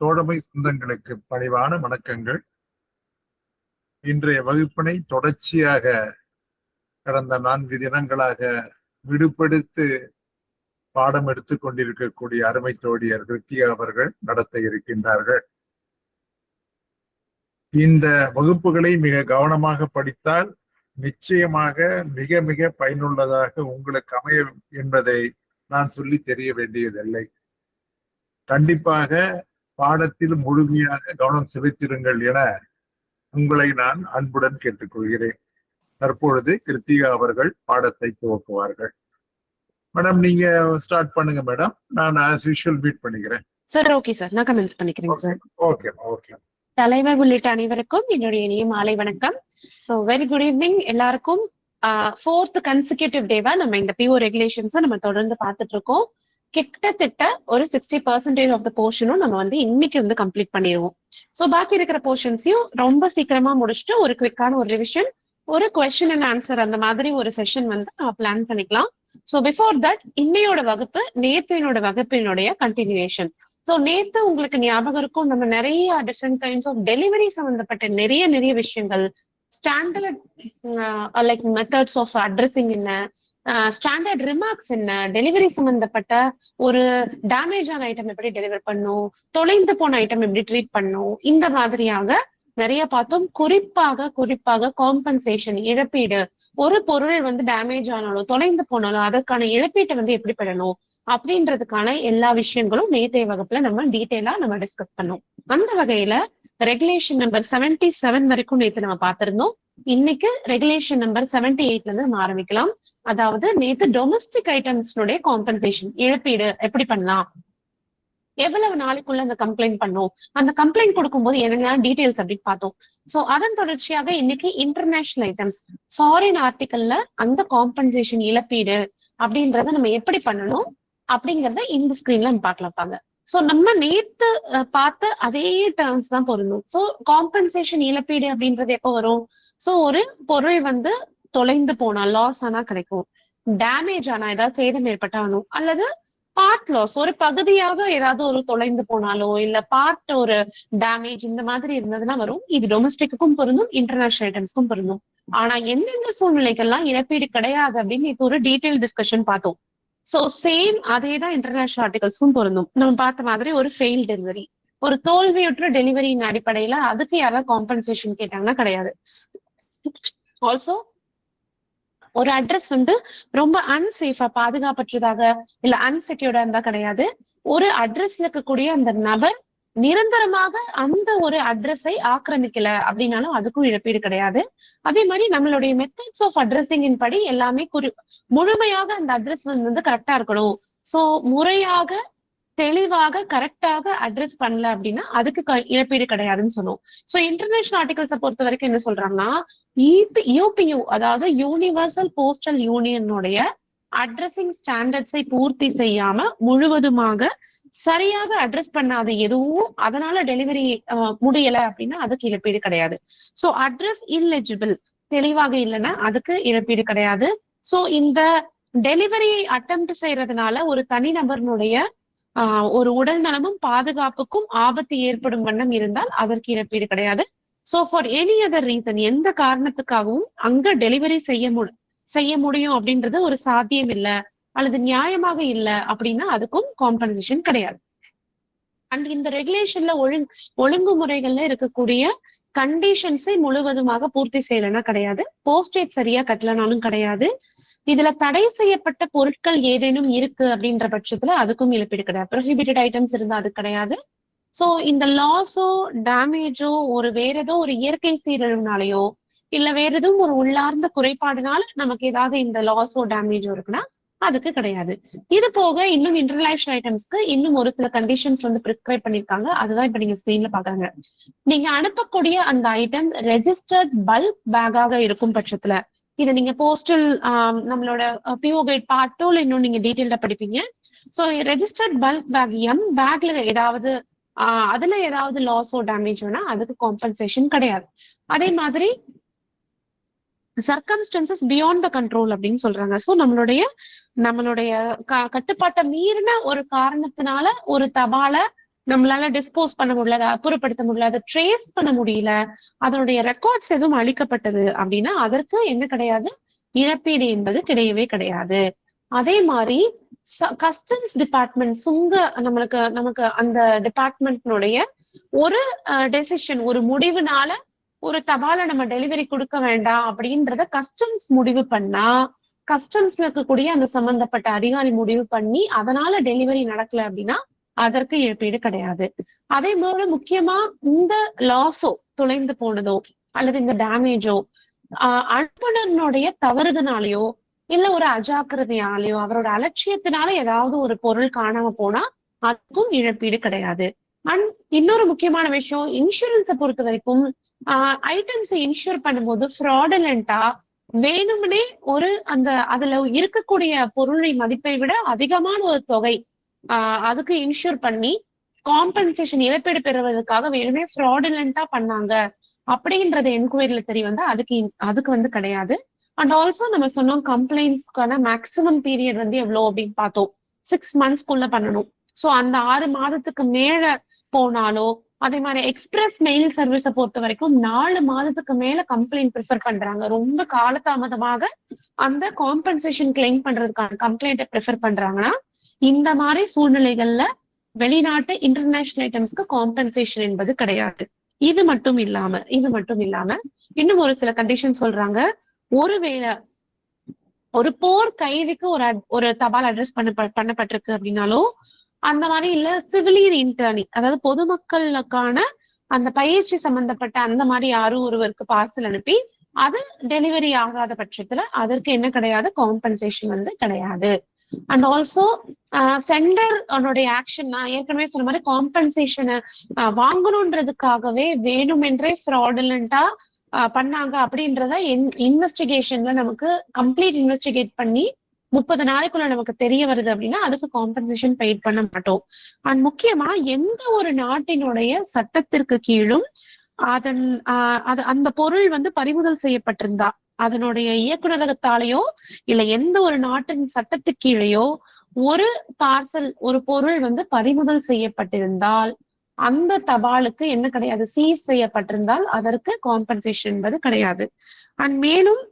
தோழமை சொந்தங்களுக்கு பணிவான வணக்கங்கள். இன்றைய வகுப்பினை தொடர்ச்சியாக கடந்த 4 தினங்களாக விடுபடுத்து பாடம் எடுத்துக் கொண்டிருக்கக்கூடிய அருமை தோழியர் கிருத்திகா அவர்கள் நடத்த இருக்கின்றார்கள். இந்த வகுப்புகளை மிக கவனமாக படித்தால் நிச்சயமாக மிக மிக பயனுள்ளதாக உங்களுக்கு அமையும் என்பதை நான் சொல்லி தெரிய வேண்டியதில்லை. கண்டிப்பாக பாடத்தில் முழுமையாக கவனம் செலுத்திடுங்கள் என உங்களை நான் அன்புடன் கேட்டுக்கொள்கிறேன். தற்பொழுது கிருத்திகா அவர்கள் பாடத்தை துவக்குவார்கள். மேடம், நீங்க ஸ்டார்ட் பண்ணுங்க மேடம். நான் ஆஸ் யூஷுவல் மீட் பண்ணிக்கிறேன். சார் ஓகே சார், நான் கமெண்ட்ஸ் பண்ணிக்கிறேன் சார். Okay okay. தலைவர் உள்ளிட்ட அனைவருக்கும் என்னுடைய இனிய மாலை வணக்கம். ஸோ வெரி குட் ஈவினிங் எல்லாருக்கும். 4th கன்சிக்யூட்டிவ் டேவா நம்ம இந்த பிஓ ரெகுலேஷன்ஸை நம்ம தொடர்ந்து பார்த்துட்டு இருக்கோம். கிட்டத்தட்ட ஒரு 60% ஆஃப் த போர்ஷனும் நம்ம இன்னைக்கு கம்ப்ளீட் பண்ணிடுவோம். ஸோ பாக்கி இருக்கிற போர்ஷன்ஸையும் ரொம்ப சீக்கிரமா முடிச்சுட்டு ஒரு குவிக்கான ஒரு ரிவிஷன், ஒரு கொஸ்டின் அண்ட் ஆன்சர் அந்த மாதிரி ஒரு செஷன் நம்ம பிளான் பண்ணிக்கலாம். ஸோ பிஃபோர் தட் இன்னையோட வகுப்பு நேத்தினோட வகுப்பினுடைய கண்டினியூவேஷன். ஸோ நேத்து உங்களுக்கு ஞாபகம் இருக்கும், நம்ம நிறைய டிஃப்ரெண்ட் கைண்ட்ஸ் ஆஃப் டெலிவரி சம்பந்தப்பட்ட நிறைய விஷயங்கள், standard like methods of addressing என்ன, ஸ்டாண்டர்ட் ரிமார்க்ஸ் என்ன, டெலிவரி சம்பந்தப்பட்ட ஒரு டேமேஜ் ஆன ஐட்டம் எப்படி டெலிவர் பண்ணும், தொலைந்து போன ஐட்டம் எப்படி ட்ரீட் பண்ணும், இந்த மாதிரியாக நிறைய பார்த்தோம். குறிப்பாக காம்பன்சேஷன், இழப்பீடு, ஒரு பொருள் டேமேஜ் ஆனாலும் தொலைந்து போனாலும் அதற்கான இழப்பீட்டை எப்படி பெறணும் அப்படின்றதுக்கான எல்லா விஷயங்களும் நேற்றைய வகுப்புல நம்ம டீட்டெயிலா நம்ம டிஸ்கஸ் பண்ணோம். அந்த வகையில ரெகுலேஷன் நம்பர் 77 வரைக்கும் நேற்று நம்ம பார்த்திருந்தோம். இன்னைக்கு ரெகுலேஷன் நம்பர் 78 நம்ம ஆரம்பிக்கலாம். அதாவது நேத்து டொமஸ்டிக் ஐட்டம்ஸ்னுடைய காம்பன்சேஷன், இழப்பீடு எப்படி பண்ணலாம், எவ்வளவு நாளைக்குள்ள அந்த கம்ப்ளைண்ட் பண்ணும், அந்த கம்ப்ளைண்ட் கொடுக்கும்போது என்னென்ன டீடைல்ஸ் அப்படின்னு பார்த்தோம். சோ அதன் தொடர்ச்சியாக இன்னைக்கு இன்டர்நேஷனல் ஐட்டம்ஸ், ஃபாரின் ஆர்டிகல்ல அந்த காம்பன்சேஷன் இழப்பீடு அப்படின்றத நம்ம எப்படி பண்ணணும் அப்படிங்கறத இந்த ஸ்கிரீன்ல நம்ம பார்க்கலாம். சோ நம்ம நேத்து பார்த்த அதே டேர்ம்ஸ் தான் பொருந்தும். சோ காம்பன்சேஷன் இழப்பீடு அப்படின்றது எப்போ வரும்? சோ ஒரு பொருள் தொலைந்து போனா, லாஸ் ஆனா கிடைக்கும், டேமேஜ் ஆனா, ஏதாவது சேதம் ஏற்பட்டாலும், அல்லது பார்ட் லாஸ், ஒரு பகுதியாக ஏதாவது ஒரு தொலைந்து போனாலோ இல்ல பார்ட் ஒரு டேமேஜ் இந்த மாதிரி இருந்ததுன்னா வரும். இது டொமஸ்டிக்கும் பொருந்தும், இன்டர்நேஷனல் ஐட்டம்ஸ்க்கும் பொருந்தும். ஆனா எந்தெந்த சூழ்நிலைகள்லாம் இழப்பீடு கிடையாது அப்படின்னு இது ஒரு டீடைல் டிஸ்கஷன் பார்த்தோம். சோ சேம் அதே தான் இன்டர்நேஷனல் ஆர்டிகல்ஸ்க்கும் பொருந்தும். நம்ம பார்த்த மாதிரி ஒரு ஃபெயில் டெலிவரி, ஒரு தோல்வியுற்ற டெலிவரியின் அடிப்படையில அதுக்கு யாராவது காம்பன்சேஷன் கேட்டாங்கன்னா கிடையாது. ஆல்சோ ஒரு அட்ரஸ் ரொம்ப அன்சேஃபா, பாதுகாப்பற்றதாக இல்ல அன்செக்யூர்டா இருந்தா கிடையாது. ஒரு அட்ரஸ்ல இருக்கக்கூடிய அந்த நபர் நிரந்தரமாக அந்த ஒரு அட்ரஸை ஆக்கிரமிக்கல அப்படின்னாலும் அதுக்கும் இழப்பீடு கிடையாது. அதே மாதிரி நம்மளுடைய மெத்தட்ஸ் ஆஃப் அட்ரஸிங்கின் படி எல்லாமே முழுமையாக அந்த அட்ரஸ் கரெக்டா இருக்கணும். சோ முறையாக தெளிவாக கரெக்டாக அட்ரஸ் பண்ணல அப்படின்னா அதுக்கு இழப்பீடு கிடையாதுன்னு சொன்னோம். சோ இன்டர்நேஷனல் ஆர்டிகல்ஸை பொறுத்த வரைக்கும் என்ன சொல்றாங்கன்னா, யூபியூ அதாவது யூனிவர்சல் போஸ்டல் யூனியனுடைய அட்ரஸிங் ஸ்டாண்டர்ட்ஸை பூர்த்தி செய்யாம முழுவதுமாக சரியாக அட்ரஸ் பண்ணாத எதுவும் அதனால டெலிவரி முடியல அப்படின்னா அதுக்கு இழப்பீடு கிடையாது. சோ அட்ரஸ் இல்லெஜிபிள், தெளிவாக இல்லைன்னா அதுக்கு இழப்பீடு கிடையாது. சோ இந்த டெலிவரியை அட்டெம்ப்ட் செய்யறதுனால ஒரு தனிநபர்னுடைய ஒரு உடல் நலமும் பாதுகாப்புக்கும் ஆபத்து ஏற்படும் வண்ணம் இருந்தால் அதற்கு இழப்பீடு கிடையாது. So for any other reason, எந்த காரணத்துக்காகவும் அங்க டெலிவரி செய்ய முடியும் அப்படின்றது ஒரு சாத்தியம் இல்லை அல்லது நியாயமாக இல்லை அப்படின்னா அதுக்கும் காம்பன்சேஷன் கிடையாது. அண்ட் இந்த ரெகுலேஷன்ல ஒழுங்குமுறைகள்ல இருக்கக்கூடிய கண்டிஷன்ஸை முழுவதுமாக பூர்த்தி செய்யலன்னா கிடையாது. போஸ்டேஜ் சரியா கட்டலனாலும் கிடையாது. இதுல தடை செய்யப்பட்ட பொருட்கள் ஏதேனும் இருக்கு அப்படின்ற பட்சத்துல அதுக்கும் இழப்பீடு கிடையாது. ப்ரோஹிபிட்டட் ஐட்டம்ஸ் இருந்தா அது கிடையாது. சோ இந்த லாஸோ டேமேஜோ ஒரு வேற ஏதோ ஒரு இயற்கை சீரழிவுனாலேயோ இல்ல வேற எதுவும் ஒரு உள்ளார்ந்த குறைபாடுனால நமக்கு ஏதாவது இந்த லாஸோ டேமேஜோ இருக்குன்னா அதுக்கு கிடையாது. இது போக இன்னும் இன்டர்நேஷனல் ஐட்டம்ஸ்க்கு இன்னும் ஒரு சில கண்டிஷன்ஸ் பிரிஸ்கிரைப் பண்ணிருக்காங்க. அதுதான் இப்ப நீங்க ஸ்கிரீன்ல பாக்குறாங்க. நீங்க அனுப்பக்கூடிய அந்த ஐட்டம் ரெஜிஸ்டர்ட் பல்க் பேக்காக இருக்கும் பட்சத்துல, இதை நீங்க போஸ்டல் நம்மளோட பிஓ கைட் பார்ட் 2ல இன்னும் நீங்க டீடைல்டா படிப்பீங்க. சோ ரெஜிஸ்டர்ட் பல்க் பேக் பேக்ல ஏதாவது அதுல ஏதாவது லாஸோ டேமேஜ்னா அதுக்கு காம்பன்சேஷன் கிடையாது. அதே மாதிரி சர்க்கம்ஸ்டன்சஸ் பியாண்ட் த கண்ட்ரோல் அப்படின்னு சொல்றாங்க. சோ நம்மளுடைய கட்டுப்பாட்டை மீறின ஒரு காரணத்தினால ஒரு தபால நம்மளால டிஸ்போஸ் பண்ண முடியல, அதை அப்புறப்படுத்த முடியல, அதை ட்ரேஸ் பண்ண முடியல, அதனுடைய ரெக்கார்ட்ஸ் எதுவும் அழிக்கப்பட்டது அப்படின்னா அதற்கு என்ன கிடையாது, இழப்பீடு என்பது கிடையவே கிடையாது. அதே மாதிரி கஸ்டம்ஸ் டிபார்ட்மெண்ட், சுங்க நமக்கு அந்த டிபார்ட்மெண்ட்னுடைய ஒரு டெசிஷன், ஒரு முடிவுனால ஒரு தபாலை நம்ம டெலிவரி கொடுக்க வேண்டாம் அப்படின்றத கஸ்டம்ஸ் முடிவு பண்ணா, கஸ்டம்ஸ்ல இருக்கக்கூடிய அந்த சம்பந்தப்பட்ட அதிகாரி முடிவு பண்ணி அதனால டெலிவரி நடக்கல அப்படின்னா அதற்கு இழப்பீடு கிடையாது. அதே போல முக்கியமா இந்த லாஸோ, தொலைந்து போனதோ அல்லது இந்த டேமேஜோ அனுப்புனருடைய தவறுதனாலேயோ இல்ல ஒரு அஜாக்கிரதையாலேயோ அவரோட அலட்சியத்தினால ஏதாவது ஒரு பொருள் காணாம போனா அதுக்கும் இழப்பீடு கிடையாது. அண்ட் இன்னொரு முக்கியமான விஷயம், இன்சூரன்ஸை பொறுத்த வரைக்கும் ஐட்டம்ஸ் இன்சூர் பண்ணும்போது ஃப்ராடுலண்டா வேணும்னே ஒரு அதுல இருக்கக்கூடிய பொருளின் மதிப்பை விட அதிகமான ஒரு தொகை அதுக்கு இன்சூர் பண்ணி காம்பன்சேஷன் இழப்பீடு பெறுவதற்காக வேணுமே ஃப்ராடுலண்டா பண்ணாங்க அப்படின்றது என்கொயரியில தெரிய வந்தா அதுக்கு வந்து கிடையாது. அண்ட் ஆல்சோ நம்ம சொன்னோம் கம்ப்ளைண்ட்ஸ்க்கான மேக்சிமம் பீரியட் வந்து எவ்வளவு அப்படின்னு பார்த்தோம், 6 monthsக்குள்ள பண்ணணும். சோ அந்த 6 மாதத்துக்கு மேல போனாலோ, அதே மாதிரி எக்ஸ்பிரஸ் மெயில் சர்வீஸை பொறுத்த வரைக்கும் 4 மாதத்துக்கு மேல கம்ப்ளைண்ட் ப்ரிஃபர் பண்றாங்க. ரொம்ப காலதாமதமாக அந்த காம்பன்சேஷன் கிளைம் பண்றதுக்கான கம்ப்ளைண்ட்டை ப்ரிஃபர் பண்றாங்கன்னா இந்த மாதிரி சூழ்நிலைகள்ல வெளிநாட்டு இன்டர்நேஷனல் ஐட்டம்ஸ்க்கு காம்பன்சேஷன் என்பது கிடையாது. இது மட்டும் இல்லாம இன்னும் ஒரு சில கண்டிஷன் சொல்றாங்க. ஒருவேளை ஒரு போர் கைதிக்கு ஒரு தபால் அட்ரஸ் பண்ணப்பட்டிருக்கு அப்படின்னாலும் அந்த மாதிரி இல்ல சிவிலியன் இன்டர்னி, அதாவது பொதுமக்களுக்கான அந்த பயிற்சி சம்பந்தப்பட்ட அந்த மாதிரி யாரும் ஒருவருக்கு பார்சல் அனுப்பி அது டெலிவரி ஆகாத பட்சத்துல அதற்கு என்ன கிடையாது, காம்பன்சேஷன் வந்து கிடையாது. அண்ட் ஆல்சோ சென்டர் ஆக்ஷன், நான் ஏற்கனவே சொன்ன மாதிரி காம்பன்சேஷனை வாங்கணுன்றதுக்காகவே வேணுமென்றே ஃப்ராடுலண்டா பண்ணாங்க அப்படின்றத இன்வெஸ்டிகேஷன்ல நமக்கு கம்ப்ளீட் இன்வெஸ்டிகேட் பண்ணி 30 நாளைக்குள்ள நமக்கு தெரிய வருது அப்படின்னா அதுக்கு காம்பன்சேஷன் பெய்ட் பண்ண மாட்டோம். அண்ட் முக்கியமா எந்த ஒரு நாட்டினுடைய சட்டத்திற்கு கீழும் அந்த பொருள் வந்து பறிமுதல் செய்யப்பட்டிருந்தா, அதனுடைய இயக்குநரகத்தாலேயோ இல்ல எந்த ஒரு நாட்டின் சட்டத்துக்கு கீழேயோ ஒரு பார்சல், ஒரு பொருள் வந்து பறிமுதல் செய்யப்பட்டிருந்தால் அந்த தபாலுக்கு என்ன கிடையாது, சீஸ் செய்யப்பட்டிருந்தால் அதற்கு காம்பன்சேஷன் என்பது கிடையாது. அண்ட் மேலும்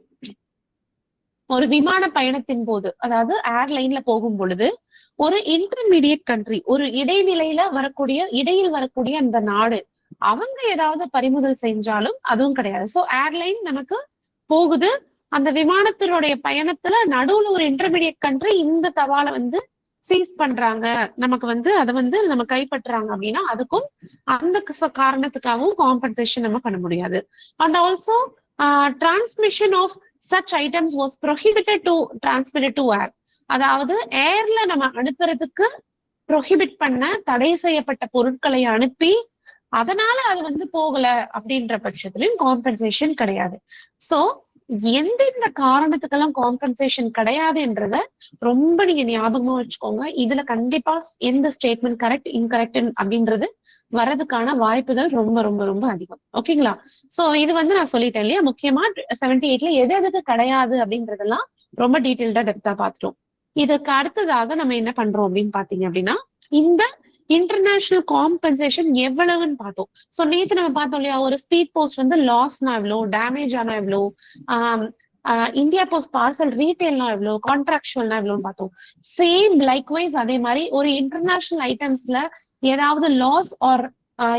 ஒரு விமான பயணத்தின் போது, அதாவது ஏர்லைன்ல போகும் பொழுது ஒரு இன்டர்மீடியட் கண்ட்ரி, ஒரு இடையில் வரக்கூடிய அந்த நாடு அவங்க ஏதாவது பறிமுதல் செஞ்சாலும் அதுவும் கிடையாது. சோ ஏர்லைன் நமக்கு போகுது, அந்த விமானத்தினுடைய பயணத்துல நடுவுல ஒரு இன்டர்மீடியட் கண்ட்ரி இந்த தபாலை வந்து சீஸ் பண்றாங்க, நமக்கு வந்து அதை வந்து நம்ம கைப்பற்றுறாங்க அப்படின்னா அதுக்கும் அந்த காரணத்துக்காகவும் காம்பன்சேஷன் நம்ம பண்ண முடியாது. And also transmission of such items was prohibited to transmitted to air, அதாவது ஏர்ல நம்ம அனுப்புறதுக்கு ப்ரொஹிபிட் பண்ண தடை செய்யப்பட்ட பொருட்களை அனுப்பி அதனால அது வந்து போகல அப்படின்ற பட்சத்திலும் காம்பன்சேஷன் கிடையாது. சோ எந்தெந்த காரணத்துக்கெல்லாம் காம்பன்சேஷன் கிடையாதுன்றத ரொம்ப நீங்க ஞாபகமா வச்சுக்கோங்க. இதுல கண்டிப்பா எந்த ஸ்டேட்மெண்ட் கரெக்ட் இன்கரெக்ட் அப்படின்றது வரதுக்கான வாய்ப்புகள் ரொம்ப ரொம்ப ரொம்ப அதிகம். ஓகேங்களா? சோ இது வந்து நான் சொல்லிட்டேன் இல்லையா, முக்கியமா 78ல எதுக்கு கிடையாது அப்படின்றதெல்லாம் ரொம்ப டீட்டெயில்டா டெப்தா பார்த்துட்டோம். இதுக்கு அடுத்ததாக நம்ம என்ன பண்றோம் அப்படின்னு பாத்தீங்க அப்படின்னா இந்த இன்டர்நேஷனல் காம்பன்சேஷன் எவ்வளவுன்னு பார்த்தோம். சோ நேத்து நம்ம பார்த்தோம் இல்லையா, ஒரு ஸ்பீட் போஸ்ட் வந்து லாஸ்னா எவ்வளோ, டேமேஜ் ஆனா எவ்வளோ, இந்தியா போஸ்ட் பார்சல் ரீட்டைல்னா எவ்வளோ, கான்ட்ராக்சுவல்னா எவ்வளோன்னு பார்த்தோம். சேம் லைக்வைஸ் அதே மாதிரி ஒரு இன்டர்நேஷனல் ஐட்டம்ஸ்ல ஏதாவது லாஸ் ஆர்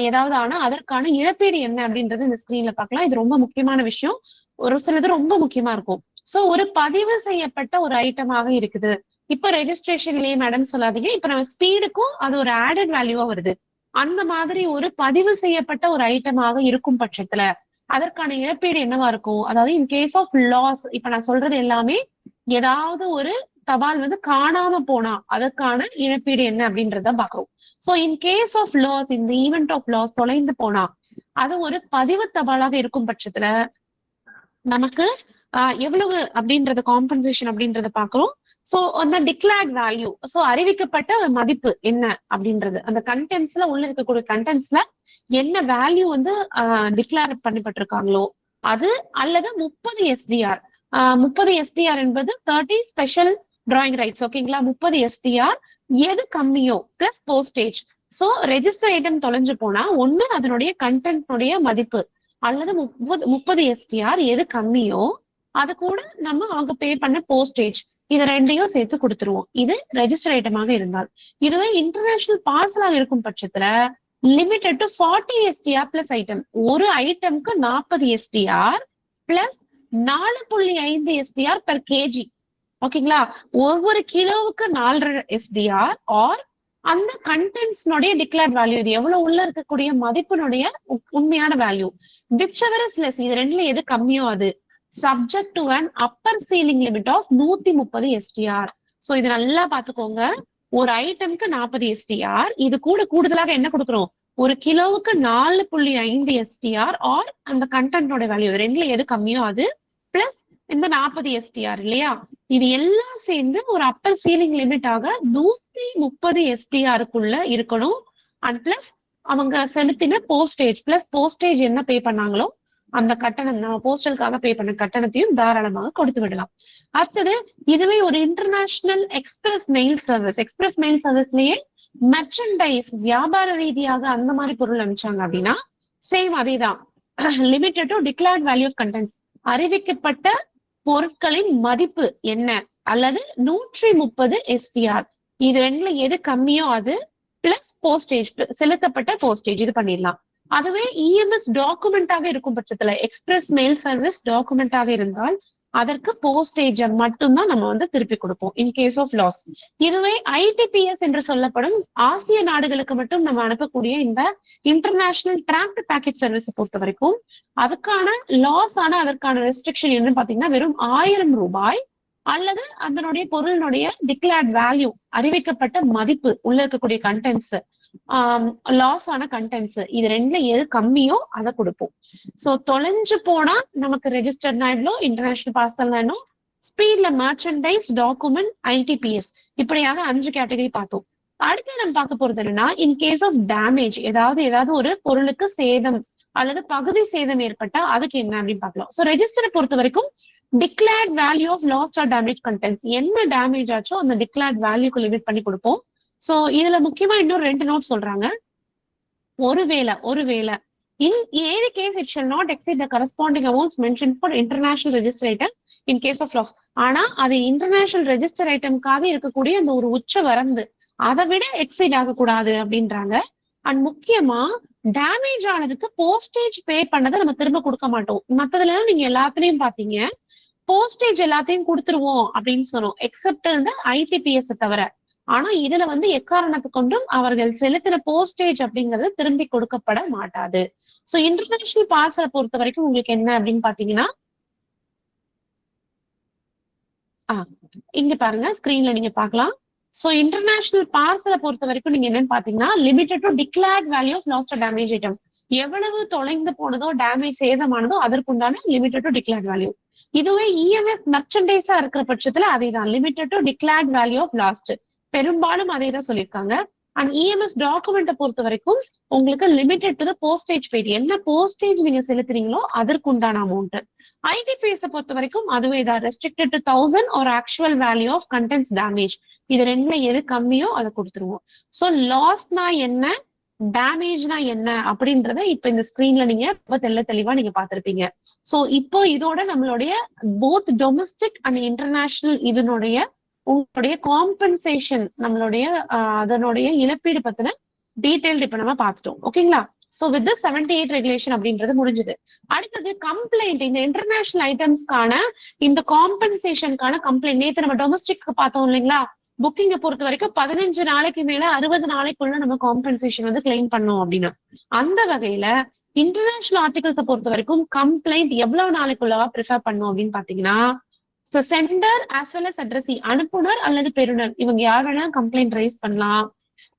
ஏதாவது ஆனா அதற்கான இழப்பீடு என்ன அப்படின்றது இந்த ஸ்கிரீன்ல பார்க்கலாம். இது ரொம்ப முக்கியமான விஷயம், ஒரு சிலது ரொம்ப முக்கியமா இருக்கும். சோ ஒரு பதிவு செய்யப்பட்ட ஒரு ஐட்டமாக இருக்குது, இப்ப ரெஜிஸ்ட்ரேஷன்லயே மேடம் சொல்லாதீங்க, இப்ப நம்ம ஸ்பீடுக்கும் அது ஒரு ஆடட் வேல்யூவா வருது, அந்த மாதிரி ஒரு பதிவு செய்யப்பட்ட ஒரு ஐட்டமாக இருக்கும் பட்சத்துல அதற்கான இழப்பீடு என்னவா இருக்கும், அதாவது இன் கேஸ் ஆஃப் லாஸ், இப்ப நான் சொல்றது எல்லாமே ஏதாவது ஒரு தபால் வந்து காணாம போனா அதற்கான இழப்பீடு என்ன அப்படின்றத பாக்குறோம். So in case of loss, இந்த ஈவெண்ட் ஆஃப் லாஸ் தொலைந்து போனா அது ஒரு பதிவு தபாலாக இருக்கும் பட்சத்துல நமக்கு எவ்வளவு அப்படின்றத காம்பன்சேஷன் அப்படின்றத பாக்குறோம். சோ அந்த டிக்ளேர்ட் வேல்யூ, சோ அறிவிக்கப்பட்ட மதிப்பு என்ன அப்படின்றது, அந்த கண்டென்ட்ஸ்ல உள்ள இருக்கக்கூடிய கண்டென்ட்ஸ்ல என்ன வேல்யூ வந்து டிக்ளேர் பண்ணப்பட்டிருக்காங்களோ அது, அல்லது 30 SDR. 30 SDR என்பது 30 ஸ்பெஷல் டிராயிங் ரைட்ஸ். ஓகேங்களா? 30 SDR எது கம்மியோ plus postage, so register item தொலைஞ்சு போனா ஒண்ணு அதனுடைய கண்டென்ட்னுடைய மதிப்பு அல்லது 30 எஸ்டிஆர் எது கம்மியோ அது கூட நம்ம அவங்க பே பண்ண போஸ்டேஜ் இது ரெண்டையும் சேர்த்து கொடுத்துருவோம். இது ரெஜிஸ்டர் ஐட்டமாக இருந்தால். இதுவே இன்டர்நேஷனல் பார்சலாக இருக்கும் பட்சத்துல limited to 40 STR plus item. ஒரு ஐட்டம்க்கு 40 STR plus 4.5 STR per KG. ஓகேங்களா? ஒவ்வொரு கிலோவுக்கு 4.5 எஸ்டிஆர் ஆர் அந்த கண்டென்ட்ஸ்னுடைய டிக்ளேர்ட் வேல்யூ, இது எவ்வளவு உள்ள இருக்கக்கூடிய மதிப்பினுடைய உண்மையான வேல்யூ. whichever is less, இது ரெண்டுல எது கம்மியோ அது subject to an upper ceiling limit of 130 STR. So இது நல்லா பாத்துக்கோங்க. ஒரு ஐட்டம்க்கு 40 எஸ்டிஆர், இது கூட கூடுதலாக என்ன கொடுக்குறோம், ஒரு கிலோவுக்கு 4.5 எஸ்டிஆர் ஆர் அந்த கண்டென்ட்டோட வேல்யூ ரெண்டுல எது கம்மியோ அது பிளஸ் இந்த 40 எஸ்டிஆர் இல்லையா, இது எல்லாம் சேர்ந்து ஒரு அப்பர் சீலிங் லிமிட் ஆக 130 எஸ்டிஆருக்குள்ள இருக்கணும். அண்ட் பிளஸ் அவங்க செலுத்தின போஸ்டேஜ் பிளஸ் போஸ்டேஜ் என்ன பே பண்ணாங்களோ அந்த கட்டணம், நம்ம போஸ்டலுக்காக பே பண்ண கட்டணத்தையும் தாராளமாக கொடுத்து விடலாம். அடுத்தது இதுவே ஒரு இன்டர்நேஷனல் எக்ஸ்பிரஸ் மெயில் சர்வீஸ்லயே மெர்ச்சன்டைஸ் வியாபார ரீதியாக அந்த மாதிரி பொருள் அனுப்பிச்சாங்க அப்படின்னா சேம் அதேதான். Limited to declared value of contents, அறிவிக்கப்பட்ட பொருட்களின் மதிப்பு என்ன அல்லது 130 எஸ்டிஆர், இது ரெண்டுல எது கம்மியோ அது பிளஸ் போஸ்டேஜ், செலுத்தப்பட்ட போஸ்டேஜ் இது பண்ணிடலாம். அதுவே இஎம்எஸ் டாக்குமெண்டாக இருக்கும் பட்சத்துல, எக்ஸ்பிரஸ் மெயில் சர்வீஸ் டாக்குமெண்டாக இருந்தால் அதற்கு போஸ்டேஜ் மட்டும்தான் நம்ம வந்து திருப்பி கொடுப்போம் இன் கேஸ் ஆஃப் லாஸ். இதுவே ஐடிபிஎஸ் என்று சொல்லப்படும் ஆசிய நாடுகளுக்கு மட்டும் நம்ம அனுப்பக்கூடிய இந்த இன்டர்நேஷனல் டிராக்ட் பேக்கெட் சர்வீஸ் பொறுத்த வரைக்கும் அதுக்கான லாஸ் ஆன அதற்கான ரெஸ்ட்ரிக்ஷன் என்னன்னு பாத்தீங்கன்னா வெறும் 1000 ரூபாய் அல்லது அதனுடைய பொருளினுடைய டிக்ளேர்ட் வேல்யூ, அறிவிக்கப்பட்ட மதிப்பு உள்ள இருக்கக்கூடிய கண்டென்ட்ஸ், லாஸ் ஆன கண்டென்ட்ஸ், இது ரெண்டுல எது கம்மியோ அதை கொடுப்போம். சோ தொலைஞ்சு போனா நமக்கு ரெஜிஸ்டர்னா எவ்வளோ, இன்டர்நேஷனல் பார்சல்னா என்ன, ஸ்பீட்ல மெர்ச்சன்டைஸ், டாக்குமெண்ட், ஐடிபிஎஸ், இப்படியாக 5 கேட்டகரி பார்த்தோம். அடுத்து நம்ம பார்க்க போறது என்னன்னா இன் கேஸ் ஆஃப் டேமேஜ், ஏதாவது ஒரு பொருளுக்கு சேதம் அல்லது பகுதி சேதம் ஏற்பட்டா அதுக்கு என்ன அப்படின்னு பார்க்கலாம். சோ ரெஜிஸ்டரை பொறுத்த வரைக்கும் declared value of lost or damage contents, என்ன டேமேஜ் ஆச்சோ அந்த டிக்ளேர்ட் வேல்யூக்கு லிமிட் பண்ணி கொடுப்போம். சோ இதுல முக்கியமா இன்னும் 2 நோட் சொல்றாங்க. ஒருவேளை in any case it shall not exceed the corresponding amounts mentioned for international register item in case of loss. ஆனா அது இன்டர்நேஷனல் ரெஜிஸ்டர் ஐட்டம்காக இருக்கக்கூடிய அந்த ஒரு உச்ச வரம்பு, அதை விட எக்ஸீட் ஆகக்கூடாது அப்படின்றாங்க. அண்ட் முக்கியமா டேமேஜ் ஆனதுக்கு போஸ்டேஜ் பே பண்ணதை நம்ம திரும்ப கொடுக்க மாட்டோம். மத்ததுல நீங்க எல்லாத்துலயும் பாத்தீங்க போஸ்டேஜ் எல்லாத்தையும் கொடுத்துருவோம் அப்படின்னு சொன்னோம், எக்ஸப்ட் இந்த ஐடிபிஎஸ் தவிர. ஆனா இதுல வந்து எக்காரணத்தை கொண்டும் அவர்கள் செலுத்தின போஸ்டேஜ் அப்படிங்கிறது திரும்பி கொடுக்கப்பட மாட்டாது. சோ இன்டர்நேஷனல் பார்சலை பொறுத்த வரைக்கும் உங்களுக்கு என்ன அப்படின்னு பாத்தீங்கன்னா இங்க பாருங்க ஸ்கிரீன்ல நீங்க பாக்கலாம். சோ இன்டர்நேஷனல் பார்சலை பொறுத்த வரைக்கும் நீங்க என்னன்னு பாத்தீங்கன்னா limited to declared value of lost or damage item, எவ்வளவு தொலைந்து போனதோ டேமேஜ் சேதமானதோ அதற்குண்டான லிமிடெட் டு டிக்ளேர்ட் வேல்யூ. இதுவே இஎம்எஸ் மெர்ச்சன்டைஸா இருக்கிற பட்சத்துல அதேதான், limited to declared value of lost, பெரும்பாலும் அதே தான் சொல்லியிருக்காங்க. அண்ட் இஎம்எஸ் டாக்குமெண்ட்டை பொறுத்த வரைக்கும் உங்களுக்கு limited to the postage paid, என்ன போஸ்டேஜ் நீங்க செலுத்துறீங்களோ அதற்கு உண்டான அமௌண்ட். ஐடிபிஎஸ் பொறுத்த வரைக்கும் அதுவே தான், ரெஸ்ட்ரிக்டட் டு 1000 ஒரு actual value of contents damage, இது ரெண்டுல எது கம்மியோ அதை கொடுத்துருவோம். சோ லாஸ்னா என்ன, டேமேஜ்னா என்ன அப்படின்றத இப்ப இந்த ஸ்கிரீன்ல நீங்க ரொம்ப தெளிவா நீங்க பாத்திருப்பீங்க. சோ இப்போ இதோட நம்மளுடைய போத் டொமஸ்டிக் அண்ட் இன்டர்நேஷனல் இதனுடைய உங்களுடைய காம்பன்சேஷன், நம்மளுடைய அதனுடைய இழப்பீடு பத்தின டீடைல் இப்ப நம்ம பார்த்துட்டோம். ஓகேங்களா? சோ வித் 78 ரெகுலேஷன் அப்படின்றது முடிஞ்சது. அடுத்தது கம்ப்ளைண்ட், இந்த இன்டர்நேஷனல் ஐட்டம்ஸ்க்கான இந்த காம்பன்சேஷனுக்கான கம்ப்ளைண்ட். நேற்று நம்ம டொமஸ்டிக் பார்த்தோம் இல்லைங்களா, புக்கிங்கை பொறுத்த வரைக்கும் 15 நாளைக்கு மேல 60 நாளைக்குள்ள நம்ம காம்பன்சேஷன் வந்து கிளைம் பண்ணோம் அப்படின்னா, அந்த வகையில இன்டர்நேஷனல் ஆர்டிகல்ஸை பொறுத்த வரைக்கும் கம்ப்ளைண்ட் எவ்வளவு நாளைக்குள்ளவா ப்ரிஃபர் பண்ணும் அப்படின்னு பாத்தீங்கன்னா, centre as well as addressee, அனுப்புனர் அல்லது பெறுநர், இவங்க யார் வேணாலும் கம்ப்ளைண்ட் ரைஸ் பண்ணலாம்.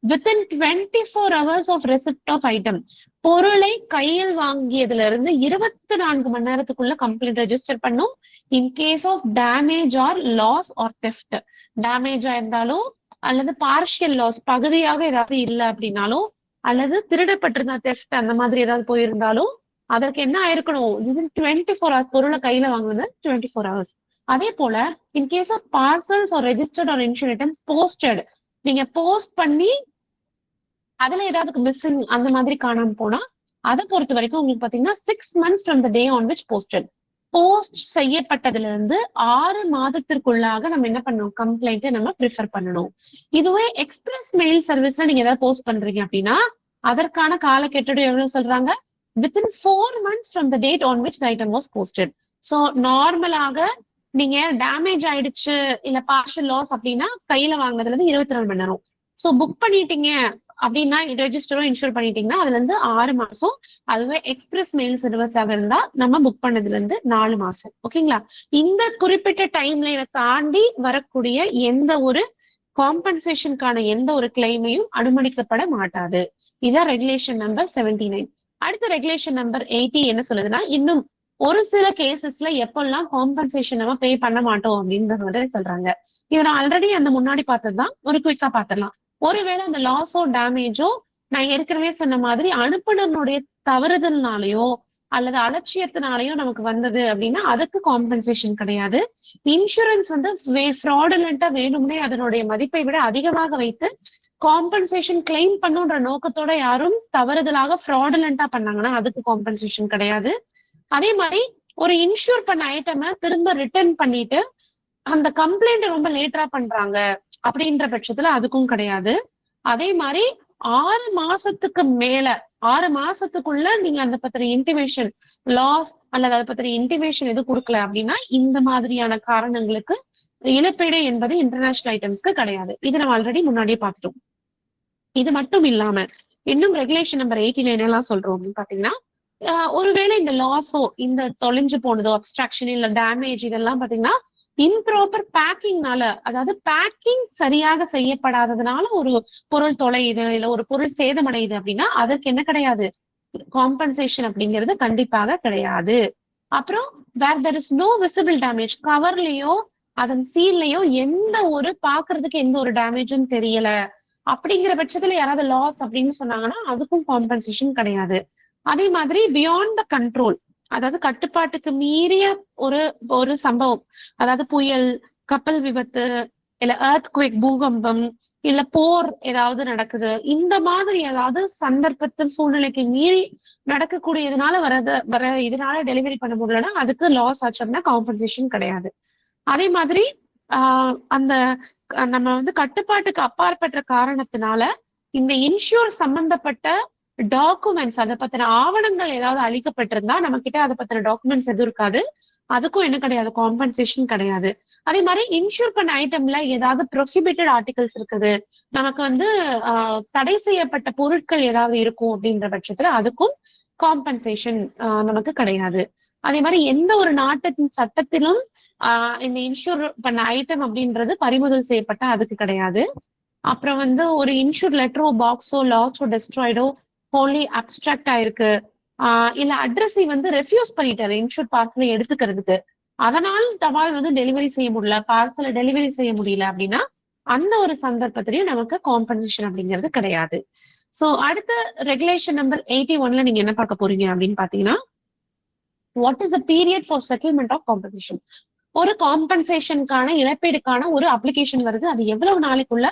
within 24 hours of receipt of item, பொருளை கையில் வாங்கியதுல இருந்து 24 மணி நேரத்துக்குள்ள கம்ப்ளைண்ட் ரெஜிஸ்டர் பண்ணும். In case of damage or loss or theft, டேமேஜா இருந்தாலும் அல்லது பார்ஷியல் லாஸ், பகுதியாக ஏதாவது இல்லை அப்படின்னாலும், அல்லது திருடப்பட்டிருந்தா தெஃப்ட் அந்த மாதிரி ஏதாவது போயிருந்தாலும் அதற்கு என்ன ஆயிருக்கணும், within 24 hours, பொருளை கையில வாங்குறது 24 hours. அதே போல in case of parcels or registered or insured items posted, நீங்க போஸ்ட் பண்ணி அதுல ஏதாவது மிஸ்ஸிங் அந்த மாதிரி காணாம போனா அதை பொறுத்த வரைக்கும் உங்களுக்கு பாத்தீங்கன்னா 6 months from the day on which posted. Post செய்யப்பட்டதுல இருந்து 6 மாதத்திற்குள்ளாக நம்ம என்ன பண்ணணும், கம்ப்ளைண்ட் நம்ம ப்ரிஃபர் பண்ணணும். இதுவே எக்ஸ்பிரஸ் மெயில் சர்வீஸ்ல நீங்க ஏதாவது போஸ்ட் பண்றீங்க அப்படின்னா அதற்கான காலக்கெடு எவ்வளவு சொல்றாங்க, within 4 months from the date on which the item was posted. So நார்மலாக நீங்க டேமேஜ் ஆயிடுச்சு இல்ல பார்ஷல் லாஸ் அப்படின்னா கையில வாங்கினதுல இருந்து 24 மணி நேரம். சோ புக் பண்ணிட்டீங்க அப்படின்னா ரெஜிஸ்டரும் இன்ஷூர் பண்ணிட்டீங்கன்னா அதுல இருந்து 6 மாசம். அதுவே எக்ஸ்பிரஸ் மெயில் சர்வீஸாக இருந்தா நம்ம புக் பண்ணதுல இருந்து 4 மாசம். ஓகேங்களா? இந்த குறிப்பிட்ட டைம்லைனை தாண்டி வரக்கூடிய எந்த ஒரு காம்பன்சேஷனுக்கான எந்த ஒரு கிளைமையும் அனுமதிக்கப்பட மாட்டாது. இதான் ரெகுலேஷன் நம்பர் 79. அடுத்த ரெகுலேஷன் நம்பர் 80 என்ன சொல்லுதுன்னா, இன்னும் ஒரு சில கேசஸ்ல எப்பெல்லாம் காம்பன்சேஷன் நம்ம பே பண்ண மாட்டோம் அப்படின்றது வந்து சொல்றாங்க. இதை நான் ஆல்ரெடி அந்த முன்னாடி பார்த்ததுதான், ஒரு குயிக்கா பார்த்துடலாம். ஒருவேளை அந்த லாஸோ டேமேஜோ நான் ஏற்கனவே சொன்ன மாதிரி அனுப்புனருடைய தவறுதல்னாலயோ அல்லது அலட்சியத்தினாலயோ நமக்கு வந்தது அப்படின்னா அதுக்கு காம்பன்சேஷன் கிடையாது. இன்சூரன்ஸ் வந்து ஃப்ராடுலண்டா வேணும்னே அதனுடைய மதிப்பை விட அதிகமாக வைத்து காம்பன்சேஷன் கிளைம் பண்ணுன்ற நோக்கத்தோட யாரும் தவறுதலாக ஃப்ராடுலண்டா பண்ணாங்கன்னா அதுக்கு காம்பன்சேஷன் கிடையாது. அதே மாதிரி ஒரு இன்சூர் பண்ண ஐட்டமை திரும்ப ரிட்டர்ன் பண்ணிட்டு அந்த கம்ப்ளைண்ட் ரொம்ப லேட்டரா பண்றாங்க அப்படின்ற பட்சத்துல அதுக்கும் கிடையாது. அதே மாதிரி 6 மாசத்துக்கு மேல 6 மாசத்துக்குள்ள நீங்க அந்த பத்திர இன்டிமேஷன் லாஸ் அல்லது அதை பத்திர இன்டிமேஷன் எதுவும் கொடுக்கல அப்படின்னா இந்த மாதிரியான காரணங்களுக்கு இழப்பீடு என்பது இன்டர்நேஷனல் ஐட்டம்ஸ்க்கு கிடையாது. இது நம்ம ஆல்ரெடி முன்னாடியே பார்த்துட்டோம். இது மட்டும் இல்லாம இன்னும் ரெகுலேஷன் நம்பர் 80 என்னெல்லாம் சொல்றோம் அப்படின்னு பாத்தீங்கன்னா, ஒருவேளை இந்த லாஸோ இந்த தொலைஞ்சு போனதோ அப்ஸ்ட்ராக்ஷன் இல்ல டேமேஜ் இதெல்லாம் பாத்தீங்கன்னா இம்ப்ராப்பர் பேக்கிங்னால, அதாவது பேக்கிங் சரியாக செய்யப்படாததுனால ஒரு பொருள் தொலையுது இல்ல ஒரு பொருள் சேதமடையுது அப்படின்னா அதற்கு என்ன கிடையாது, காம்பன்சேஷன் அப்படிங்கிறது கண்டிப்பாக கிடையாது. அப்புறம் where there is no visible damage, கவர்லயோ அதன் சீல்லையோ எந்த ஒரு பாக்குறதுக்கு எந்த ஒரு டேமேஜும் தெரியல அப்படிங்கிற பட்சத்துல யாராவது லாஸ் அப்படின்னு சொன்னாங்கன்னா அதுக்கும் காம்பன்சேஷன் கிடையாது. அதே மாதிரி பியாண்ட் த கண்ட்ரோல், அதாவது கட்டுப்பாட்டுக்கு மீறிய ஒரு சம்பவம், அதாவது புயல், கப்பல் விபத்து, இல்ல எர்த்குவேக் பூகம்பம், இல்ல போர் ஏதாவது நடக்குது, இந்த மாதிரி ஏதாவது சந்தர்ப்பத்தின் சூழ்நிலைக்கு மீறி நடக்கக்கூடியதுனால இதனால டெலிவரி பண்ண முடியலன்னா அதுக்கு லாஸ் ஆச்சோம்னா காம்பன்சேஷன் கிடையாது. அதே மாதிரி அந்த நம்ம வந்து கட்டுப்பாட்டுக்கு அப்பாற்பட்ட காரணத்தினால இந்த இன்சூர் சம்பந்தப்பட்ட டாக்குமெண்ட்ஸ், அதை பத்தின ஆவணங்கள் ஏதாவது அளிக்கப்பட்டிருந்தா நம்ம கிட்ட அதை பத்தின டாக்குமெண்ட்ஸ் எதுவும் இருக்காது, அதுக்கும் என்ன கிடையாது, காம்பன்சேஷன் கிடையாது. அதே மாதிரி இன்சூர் பண்ண ஐட்டம்ல ஏதாவது ப்ரொஹிபிட்டட் ஆர்டிகல்ஸ் இருக்குது, நமக்கு வந்து தடை செய்யப்பட்ட பொருட்கள் ஏதாவது இருக்கும் அப்படின்ற பட்சத்துல அதுக்கும் காம்பன்சேஷன் நமக்கு கிடையாது. அதே மாதிரி எந்த ஒரு நாட்டின் சட்டத்திலும் இந்த இன்சூர் பண்ண ஐட்டம் அப்படின்றது பறிமுதல் செய்யப்பட்ட அதுக்கு கிடையாது. அப்புறம் வந்து ஒரு இன்சூர் லெட்டரோ பாக்ஸோ லாஸ்டோ டெஸ்ட்ராய்டோ ஹோலி அப்டிராக்ட் ஆயிருக்கு, இல்ல அட்ரஸை வந்து ரெஃப்யூஸ் பண்ணிட்டாரு இன்சூர் பார்சலை எடுத்துக்கிறதுக்கு, அதனால் தபால் வந்து டெலிவரி செய்ய முடியல, பார்சலை டெலிவரி செய்ய முடியல அப்படின்னா அந்த ஒரு சந்தர்ப்பத்திலையும் நமக்கு காம்பன்சேஷன் அப்படிங்கிறது கிடையாது. சோ அடுத்த ரெகுலேஷன் நம்பர் 81ல நீங்க என்ன பார்க்க போறீங்க அப்படின்னு பாத்தீங்கன்னா, what is the period for settlement of compensation. ஒரு காம்பன்சேஷனுக்கான இழப்பீடுக்கான ஒரு அப்ளிகேஷன் வருது, அது எவ்வளவு நாளைக்குள்ள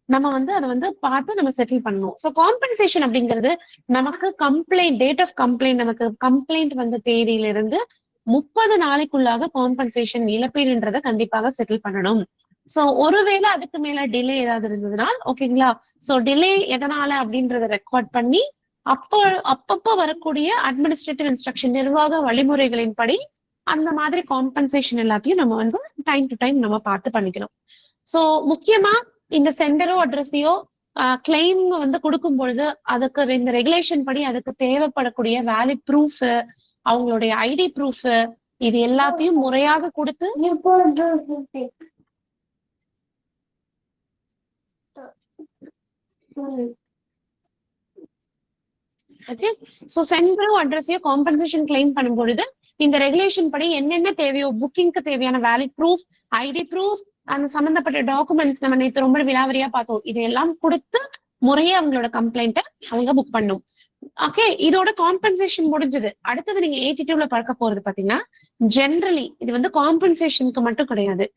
நம்ம வந்து அதை வந்து பார்த்து நம்ம செட்டில் பண்ணணும். ஸோ காம்பன்சேஷன் அப்படிங்கிறது நமக்கு கம்ப்ளைண்ட், டேட் ஆஃப் கம்ப்ளைண்ட், நமக்கு கம்ப்ளைண்ட் வந்த தேதியிலிருந்து 30 நாளைக்குள்ளாக காம்பன்சேஷன் இழப்பீடுன்றதை கண்டிப்பாக செட்டில் பண்ணணும். சோ ஒருவேளை அதுக்கு மேல டிலே ஏதாவது இருந்ததுன்னா ஓகேங்களா, சோ டிலே எதனால அப்படின்றத ரெக்கார்ட் பண்ணி அப்பப்போ வரக்கூடிய அட்மினிஸ்ட்ரேட்டிவ் இன்ஸ்ட்ரக்ஷன், நிர்வாக வழிமுறைகளின் படி அந்த மாதிரி காம்பன்சேஷன் எல்லாத்தையும் நம்ம வந்து டைம் டு டைம் நம்ம பார்த்து பண்ணிக்கணும். சோ முக்கியமா இந்த சென்டரோ அட்ரஸையோ கிளைம் வந்து கொடுக்கும் பொழுது அதுக்கு இந்த ரெகுலேஷன் படி அதுக்கு தேவைப்படக்கூடிய வேலிட் ப்ரூஃப், அவங்களுடைய ஐடி ப்ரூஃப், இது எல்லாத்தையும் முறையாக கொடுத்து ஓகே. சோ சென்டரோ அட்ரஸையோ காம்பன்சேஷன் கிளைம் பண்ணும் பொழுது இந்த ரெகுலேஷன் படி என்னென்ன தேவையோ, புக்கிங்க்கு தேவையான வேலிட் ப்ரூஃப், ஐடி ப்ரூஃப், அந்த சம்பந்தப்பட்ட டாக்குமெண்ட்ஸ் நம்ம நேற்று ரொம்ப விலாவரியா பார்த்தோம், இதெல்லாம் கொடுத்து முறையே அவங்களோட கம்ப்ளைண்ட்டை அவங்க புக் பண்ணும். ஓகே, இதோட காம்பன்சேஷன் முடிஞ்சது. அடுத்தது நீங்க 82ல பார்க்க போறது பாத்தீங்கன்னா, ஜென்ரலி இது வந்து காம்பன்சேஷனுக்கு மட்டும் கிடையாது,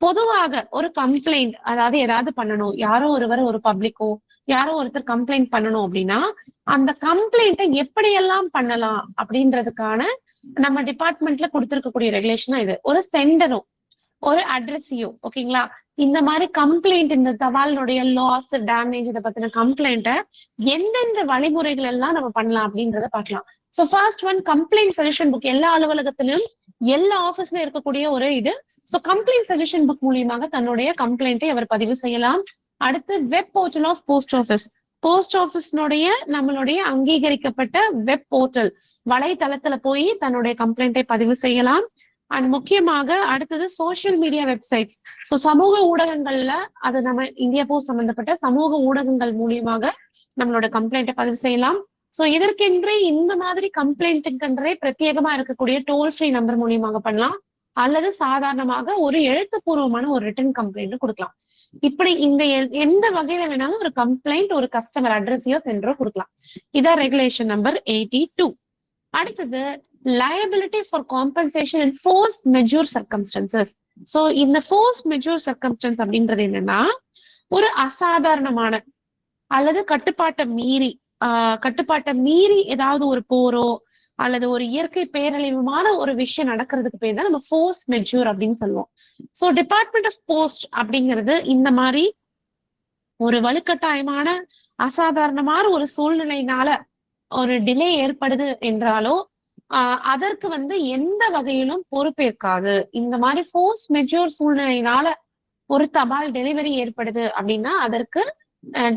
பொதுவாக ஒரு கம்ப்ளைண்ட், அதாவது ஏதாவது பண்ணணும், யாரோ ஒருவர் ஒரு பப்ளிக்கோ யாரோ ஒருத்தர் கம்ப்ளைண்ட் பண்ணணும் அப்படின்னா அந்த கம்ப்ளைண்ட்டை எப்படியெல்லாம் பண்ணலாம் அப்படின்றதுக்கான நம்ம டிபார்ட்மெண்ட்ல கொடுத்திருக்கக்கூடிய ரெகுலேஷன் இது. ஒரு சென்டரும் ஒரு அட்ரஸையும், ஓகேங்களா, இந்த மாதிரி கம்ப்ளைண்ட், இந்த தபாலினுடைய லாஸ் டேமேஜ் இதை பத்தின கம்ப்ளைண்ட்டை எந்தெந்த வழிமுறைகள் எல்லாம் நம்ம பண்ணலாம் அப்படின்றத பார்க்கலாம். So first one, complaint suggestion book. எல்லா அலுவலகத்திலும் எல்லா ஆபீஸ்ல இருக்கக்கூடிய ஒரு இது. சோ கம்ப்ளைண்ட் சஜஷன் புக் மூலியமாக தன்னுடைய கம்ப்ளைண்ட்டை அவர் பதிவு செய்யலாம். அடுத்து web portal of post office. Post ஆபீஸ்னுடைய நம்மளுடைய அங்கீகரிக்கப்பட்ட வெப் போர்ட்டல் வலைத்தளத்துல போய் தன்னுடைய கம்ப்ளைண்ட்டை பதிவு செய்யலாம். அண்ட் முக்கியமாக அடுத்தது சோசியல் மீடியா வெப்சைட்ஸ். ஸோ சமூக ஊடகங்கள்ல அது நம்ம இந்தியா போஸ்ட் சம்பந்தப்பட்ட சமூக ஊடகங்கள் மூலியமாக நம்மளோட கம்ப்ளைண்ட்டை பதிவு செய்யலாம். ஸோ இதற்கென்றே இந்த மாதிரி கம்ப்ளைண்ட்டுக்கென்றே பிரத்யேகமா இருக்கக்கூடிய டோல் ஃப்ரீ நம்பர் மூலியமாக பண்ணலாம், அல்லது சாதாரணமாக ஒரு எழுத்துப்பூர்வமான ஒரு ரிட்டன் கம்ப்ளைண்ட் கொடுக்கலாம். இப்படி இந்த எந்த வகையில வேணாலும் ஒரு கம்ப்ளைண்ட் ஒரு கஸ்டமர் அட்ரஸையோ சென்டரோ கொடுக்கலாம். இதான் ரெகுலேஷன் நம்பர் 82. அடுத்தது liability for compensation in force majeure circumstances. So இந்த force majeure circumstance அப்படின்றது என்னன்னா, ஒரு அசாதாரணமான அல்லது கட்டுப்பாட்டை மீறி ஏதாவது ஒரு போரோ அல்லது ஒரு இயற்கை பேரழிவுமான ஒரு விஷயம் நடக்கிறதுக்கு பேர் தான் நம்ம ஃபோர்ஸ் மெஜூர் அப்படின்னு சொல்லுவோம். சோ டிபார்ட்மெண்ட் ஆஃப் போஸ்ட் அப்படிங்கிறது இந்த மாதிரி ஒரு வலுக்கட்டாயமான அசாதாரணமான ஒரு சூழ்நிலையினால ஒரு டிலே ஏற்படுது என்றாலோ அதற்கு எந்த வகையிலும் பொறுப்பேற்காது. இந்த மாதிரி ஃபோர்ஸ் மெஜூர் சூழ்நிலையினால ஒரு தபால் டெலிவரி ஏற்படுது அப்படின்னா அதற்கு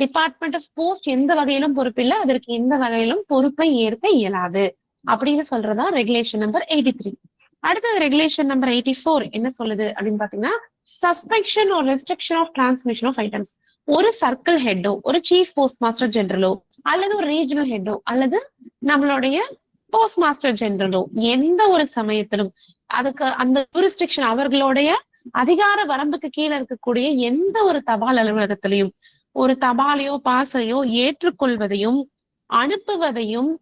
டிபார்ட்மெண்ட் ஆஃப் போஸ்ட் எந்த வகையிலும் பொறுப்பில்லை, அதற்கு எந்த வகையிலும் பொறுப்பை ஏற்க இயலாது அப்படின்னு சொல்றதா ரெகுலேஷன் நம்பர் 83. அடுத்தது ரெகுலேஷன் நம்பர் 84 என்ன சொல்லுது அப்படின்னு பாத்தீங்கன்னா, சஸ்பென்ஷன் ஒரு restriction of transmission of items. ஒரு சர்க்கிள் ஹெட்டோ, ஒரு சீஃப் போஸ்ட் மாஸ்டர் ஜெனரலோ, அல்லது ஒரு ரீஜனல் ஹெட்டோ, அல்லது நம்மளுடைய போஸ்ட் மாஸ்டர் ஜெனரலோ எந்த ஒரு சமயத்திலும் அதுக்கு அந்த ஜூரிஸ்டிக்ஷன் அவர்களுடைய அதிகார வரம்புக்கு கீழே இருக்கக்கூடிய எந்த ஒரு தபால் அலுவலகத்திலையும் ஒரு தபாலையோ பார்சலையோ ஏற்றுக்கொள்வதையும் அனுப்புவதையும்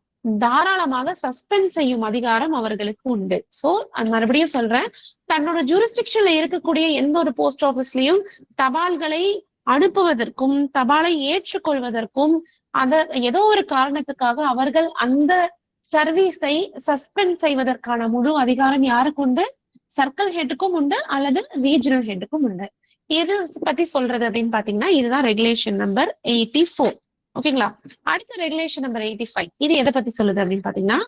தாராளமாக சஸ்பெண்ட் செய்யும் அதிகாரம் அவர்களுக்கு உண்டு. சோ மறுபடியும் சொல்றேன், தன்னோட ஜூரிஸ்டிக்ஷன்ல இருக்கக்கூடிய எந்த ஒரு போஸ்ட் ஆபீஸ்லயும் தபால்களை அனுப்புவதற்கும் தபாலை ஏற்றுக்கொள்வதற்கும் ஏதோ ஒரு காரணத்துக்காக அவர்கள் அந்த சர்வீஸை சஸ்பெண்ட் செய்வதற்கான முழு அதிகாரம் யாருக்கு உண்டு? சர்க்கிள் ஹெட்டுக்கும் உண்டு அல்லது ரீஜனல் ஹெட்டுக்கும் உண்டு. எது பத்தி சொல்றது அப்படின்னு பாத்தீங்கன்னா, இதுதான் ரெகுலேஷன் நம்பர் 84. ஓகேங்களா. அடுத்த ரெகுலேஷன் நம்பர் 85 இது எதை பத்தி சொல்லுது அப்படின்னு பாத்தீங்கன்னா,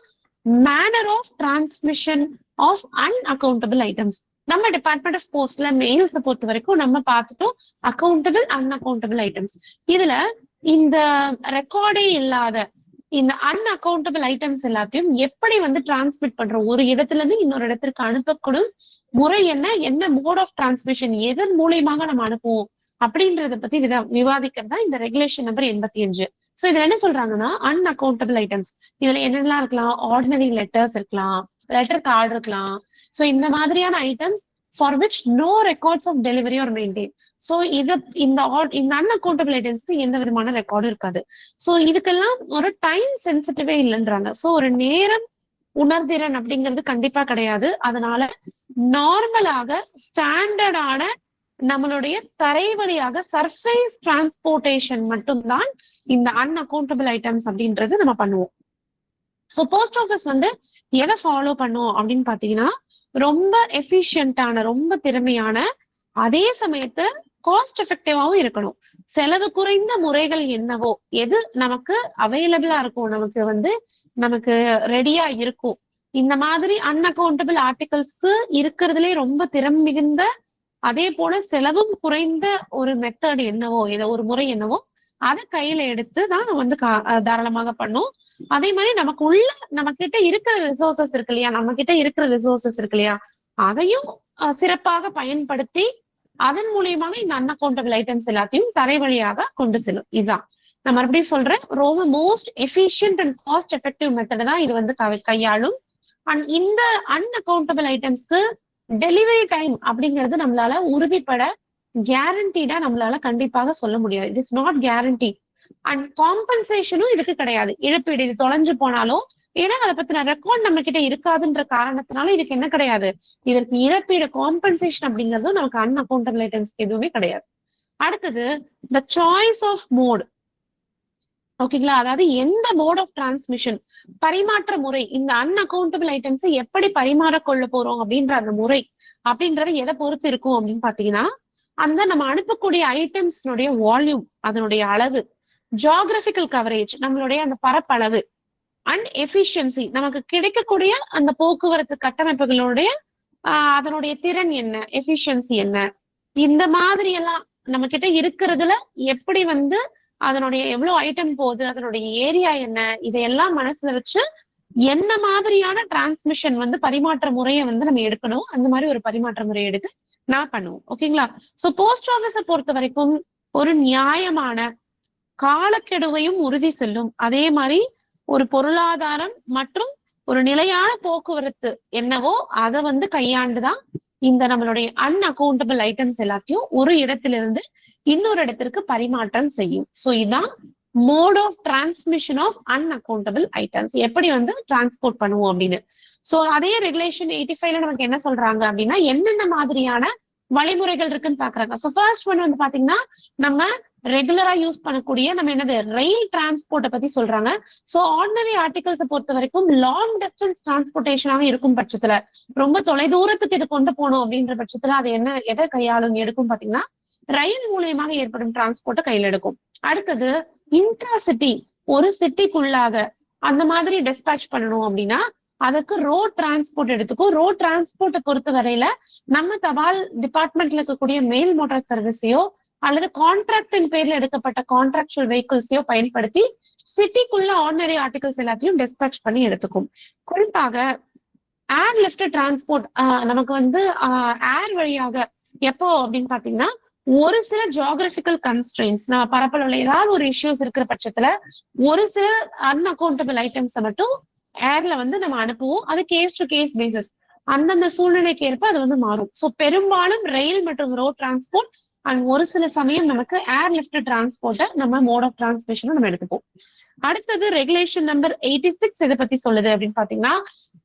manner of transmission of unaccountable items. நம்ம டிபார்ட்மெண்ட் ஆஃப் போஸ்ட்ல மெயில்ஸை பொறுத்த வரைக்கும் நம்ம பார்த்துட்டோம் அக்கௌண்டபிள் அன்அக்கௌண்டபிள் ஐட்டம்ஸ். இதுல இந்த ரெக்கார்டே இல்லாத இந்த அன்அக்கௌண்டபிள் ஐட்டம்ஸ் எல்லாத்தையும் எப்படி டிரான்ஸ்மிட் பண்றோம், ஒரு இடத்துல இருந்து இன்னொரு இடத்திற்கு அனுப்பக்கூடும் முறை என்ன மோட் ஆஃப் டிரான்ஸ்மிஷன், எதன் மூலியமாக நம்ம அனுப்புவோம் அப்படின்றத பத்தி விவாதிக்கிறதா இந்த ரெகுலேஷன் நம்பர் 85. சோ இதுல என்ன சொல்றாங்கன்னா, அன்அக்கௌண்டபிள் ஐட்டம்ஸ் இதுல என்னெல்லாம் இருக்கலாம்? ஆர்டினரி லெட்டர்ஸ் இருக்கலாம், லெட்டர் கார்டு இருக்கலாம். சோ இந்த மாதிரியான items for which no records of delivery or maintain. So இந்த அன்அக்கௌண்டபிள் ஐட்டம்ஸ்க்கு எந்த விதமான ரெக்கார்டும் இருக்காது. சோ இதுக்கெல்லாம் ஒரு டைம் சென்சிட்டிவே இல்லைன்றாங்க. சோ ஒரு நேரம் உணர்திறன் அப்படிங்கிறது கண்டிப்பா கிடையாது. அதனால நார்மலாக ஸ்டாண்டர்டான நம்மளுடைய தரை வழியாக சர்ஃபேஸ் டிரான்ஸ்போர்டேஷன் மட்டும்தான் இந்த அன்அக்கௌண்டபிள் ஐட்டம்ஸ் அப்படின்றது நம்ம பண்ணுவோம். சோ போஸ்ட் ஆஃபீஸ் எதை ஃபாலோ பண்ணும் அப்படின்னு பாத்தீங்கன்னா, ரொம்ப எஃபிஷியன்டான ரொம்ப திறமையான அதே சமயத்துல காஸ்ட் எஃபெக்டிவாவும் இருக்கணும். செலவு குறைந்த முறைகள் என்னவோ எது நமக்கு அவைலபிளா இருக்கும், நமக்கு ரெடியா இருக்கும், இந்த மாதிரி அன்அக்கௌண்டபிள் ஆர்டிகல்ஸ்க்கு இருக்கிறதுலே ரொம்ப திறம் மிகுந்த அதே போல செலவும் குறைந்த ஒரு மெத்தட் என்னவோ ஒரு முறை என்னவோ அதை கையில எடுத்து தான் தாராளமாக பண்ணும். அதே மாதிரி நம்ம கிட்ட இருக்கிற ரிசோர்சஸ் இருக்கு இல்லையா, அதையும் சிறப்பாக பயன்படுத்தி அதன் மூலியமாக இந்த அன்அக்கௌண்டபிள் ஐட்டம்ஸ் எல்லாத்தையும் தரை வழியாக கொண்டு செல்லும். இதுதான் நான் மறுபடியும் சொல்றேன், ரொம்ப most efficient and cost effective method தான் இது கையாளும். அண்ட் இந்த அன்அக்கௌண்டபிள் ஐட்டம்ஸ்க்கு டெலிவரி டைம் அப்படிங்கிறது நம்மளால உறுதிப்பட கேரண்டீடா நம்மளால கண்டிப்பாக சொல்ல முடியாது. It is not guarantee. And காம்பன்சேஷனும் இதுக்கு கிடையாது. இழப்பீடு இது தொலைஞ்சு போனாலும், ஏன்னா அதை பத்தின ரெக்கார்ட் நம்ம கிட்ட இருக்காதுன்ற காரணத்தினால இதுக்கு என்ன கிடையாது, இதற்கு இழப்பீடு காம்பன்சேஷன் அப்படிங்கிறதும் நமக்கு அன்அக்கௌண்டபிள் ஐட்டம்ஸ்க்கு எதுவுமே கிடையாது. அடுத்தது த சாய்ஸ் ஆஃப் மோட். ஓகேங்களா? அதாவது எந்த மோட் ஆஃப் டிரான்ஸ்மிஷன், பரிமாற்ற முறை, இந்த அன்அக்கௌண்டபிள் ஐட்டம்ஸ் எப்படி பரிமாற கொள்ள போறோம் அப்படின்ற அந்த முறை அப்படின்றது எதை பொறுத்து இருக்கும் அப்படின்னு பாத்தீங்கன்னா, அந்த நம்ம அனுப்பக்கூடிய ஐட்டம்ஸ்னுடைய வால்யூம், அதனுடைய அளவு, ஜியோகிராபிக்கல் கவரேஜ், நம்மளுடைய அந்த பரப்பளவு, அண்ட் எஃபிஷியன்சி, நமக்கு கிடைக்கக்கூடிய அந்த போக்குவரத்து கட்டமைப்புகளுடைய அதனுடைய திறன் என்ன, எஃபிஷியன்சி என்ன, இந்த மாதிரி எல்லாம் நம்ம கிட்ட இருக்கிறதுல எப்படி வந்து அதனுடைய எவ்வளவு ஐட்டம் போகுது, அதனுடைய ஏரியா என்ன, இதையெல்லாம் மனசுல வச்சு என்ன மாதிரியான டிரான்ஸ்மிஷன் வந்து பரிமாற்ற முறையை வந்து நம்ம எடுக்கணும், அந்த மாதிரி ஒரு பரிமாற்ற முறையை எடுத்து நான் பண்ணுவோம். ஓகேங்களா? சோ போஸ்ட் ஆபீஸை பொறுத்த வரைக்கும் ஒரு நியாயமான காலக்கெடுவையும் உறுதி செல்லும், அதே மாதிரி ஒரு பொருளாதாரம் மற்றும் ஒரு நிலையான போக்குவரத்து என்னவோ அதை வந்து கையாண்டுதான் இந்த நம்மளுடைய அன்அக்கௌண்டபிள் ஐட்டம்ஸ் எல்லாத்தையும் ஒரு இடத்திலிருந்து இன்னொரு இடத்திற்கு பரிமாற்றம் செய்யும். சோ இதுதான் mode of transmission of unaccountable items, எப்படி வந்து டிரான்ஸ்போர்ட் பண்ணுவோம் அப்படின்னு. சோ அதே ரெகுலேஷன் 85ல நமக்கு என்ன சொல்றாங்க அப்படின்னா, என்னென்ன மாதிரியான வழிமுறைகள் இருக்குன்னு பாக்குறாங்க. சோ ஃபர்ஸ்ட் ஒன் வந்து பாத்தீங்கன்னா, நம்ம ரெகுலரா யூஸ் பண்ணக்கூடிய நம்ம என்னது ரயில் டிரான்ஸ்போர்ட்டை பத்தி சொல்றாங்க. சோ ஆர்டினரி ஆர்டிகல்ஸை பொறுத்த வரைக்கும் லாங் டிஸ்டன்ஸ் டிரான்ஸ்போர்டேஷனாக இருக்கும் பட்சத்துல, ரொம்ப தொலைதூரத்துக்கு இது கொண்டு போகணும் அப்படின்ற பட்சத்துல அது என்ன எதை கையாளும் எடுக்கும் பாத்தீங்கன்னா, ரயில் மூலியமாக ஏற்படும் டிரான்ஸ்போர்ட்டை கையில் எடுக்கும். அடுத்தது இன்ட்ரா சிட்டி, ஒரு சிட்டிக்குள்ளாக அந்த மாதிரி டிஸ்பேட்ச் பண்ணணும் அப்படின்னா அதுக்கு ரோட் டிரான்ஸ்போர்ட் எடுத்துக்கும். ரோட் டிரான்ஸ்போர்ட்டை பொறுத்த வரையில நம்ம தபால் டிபார்ட்மெண்ட்ல இருக்கக்கூடிய மெயில் மோட்டார் சர்வீஸையோ அல்லது கான்ட்ராக்டின் பேர்ல எடுக்கப்பட்ட கான்ட்ராக்சுவல் வெஹிக்கிள்ஸையோ பயன்படுத்தி சிட்டிக்குள்ள ஆர்டினரி ஆர்டிகல்ஸ் எல்லாத்தையும் டிஸ்பேட்ச் பண்ணி எடுத்துக்கும். குறிப்பாக ஏர் லிஃப்ட் டிரான்ஸ்போர்ட் நமக்கு வந்து ஏர் வழியாக எப்போ அப்படின்னு பாத்தீங்கன்னா, ஒரு சில ஜியோகிராபிக்கல் கன்ஸ்ட்ரெயின்ஸ், நம்ம பரப்பளவுல ஏதாவது ஒரு இஷ்யூஸ் இருக்கிற பட்சத்துல ஒரு சில அன்அக்கௌண்டபிள் ஐட்டம்ஸை மட்டும் ஏர்ல வந்து நம்ம அனுப்புவோம். அது கேஸ் டு கேஸ் பேசிஸ், அந்தந்த சூழ்நிலைக்கு ஏற்ப அது வந்து மாறும். சோ பெரும்பாலும் ரயில் மற்றும் ரோட் டிரான்ஸ்போர்ட் அண்ட் ஒரு சில சமயம் நமக்கு ஏர் லிஃப்ட் டிரான்ஸ்போர்ட்டை நம்ம மோட் ஆஃப் டிரான்ஸ்மிஷன் நம்ம எடுத்துப்போம். அடுத்தது ரெகுலேஷன் நம்பர் 86 எதை பத்தி சொல்லுது அப்படின்னு பாத்தீங்கன்னா,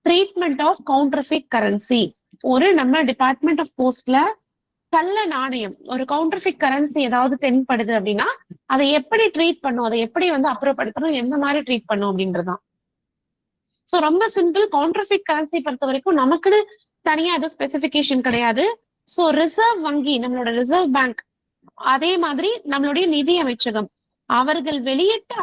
ட்ரீட்மெண்ட் ஆஃப் கவுண்டர்ஃபிட் கரன்சி. ஒரு நம்ம டிபார்ட்மெண்ட் ஆஃப் போஸ்ட்ல கள்ள நாணயம், ஒரு கவுண்டர்ஃபிட் கரன்சி ஏதாவது தென்படுது அப்படின்னா அதை எப்படி ட்ரீட் பண்ணும், அதை எப்படி வந்து அப்புறப்படுத்தணும், எந்த மாதிரி ட்ரீட் பண்ணும் அப்படின்றதுதான். சோ ரொம்ப சிம்பிள். கவுண்டர்ஃபிட் கரன்சி பொறுத்த வரைக்கும் நமக்குன்னு தனியா எதுவும் ஸ்பெசிபிகேஷன் கிடையாது. சோ ரிசர்வ் வங்கி, நம்மளோட ரிசர்வ் பேங்க், அதே மாதிரி நம்மளுடைய நிதி அமைச்சகம் அவர்கள் வெளியிட்ட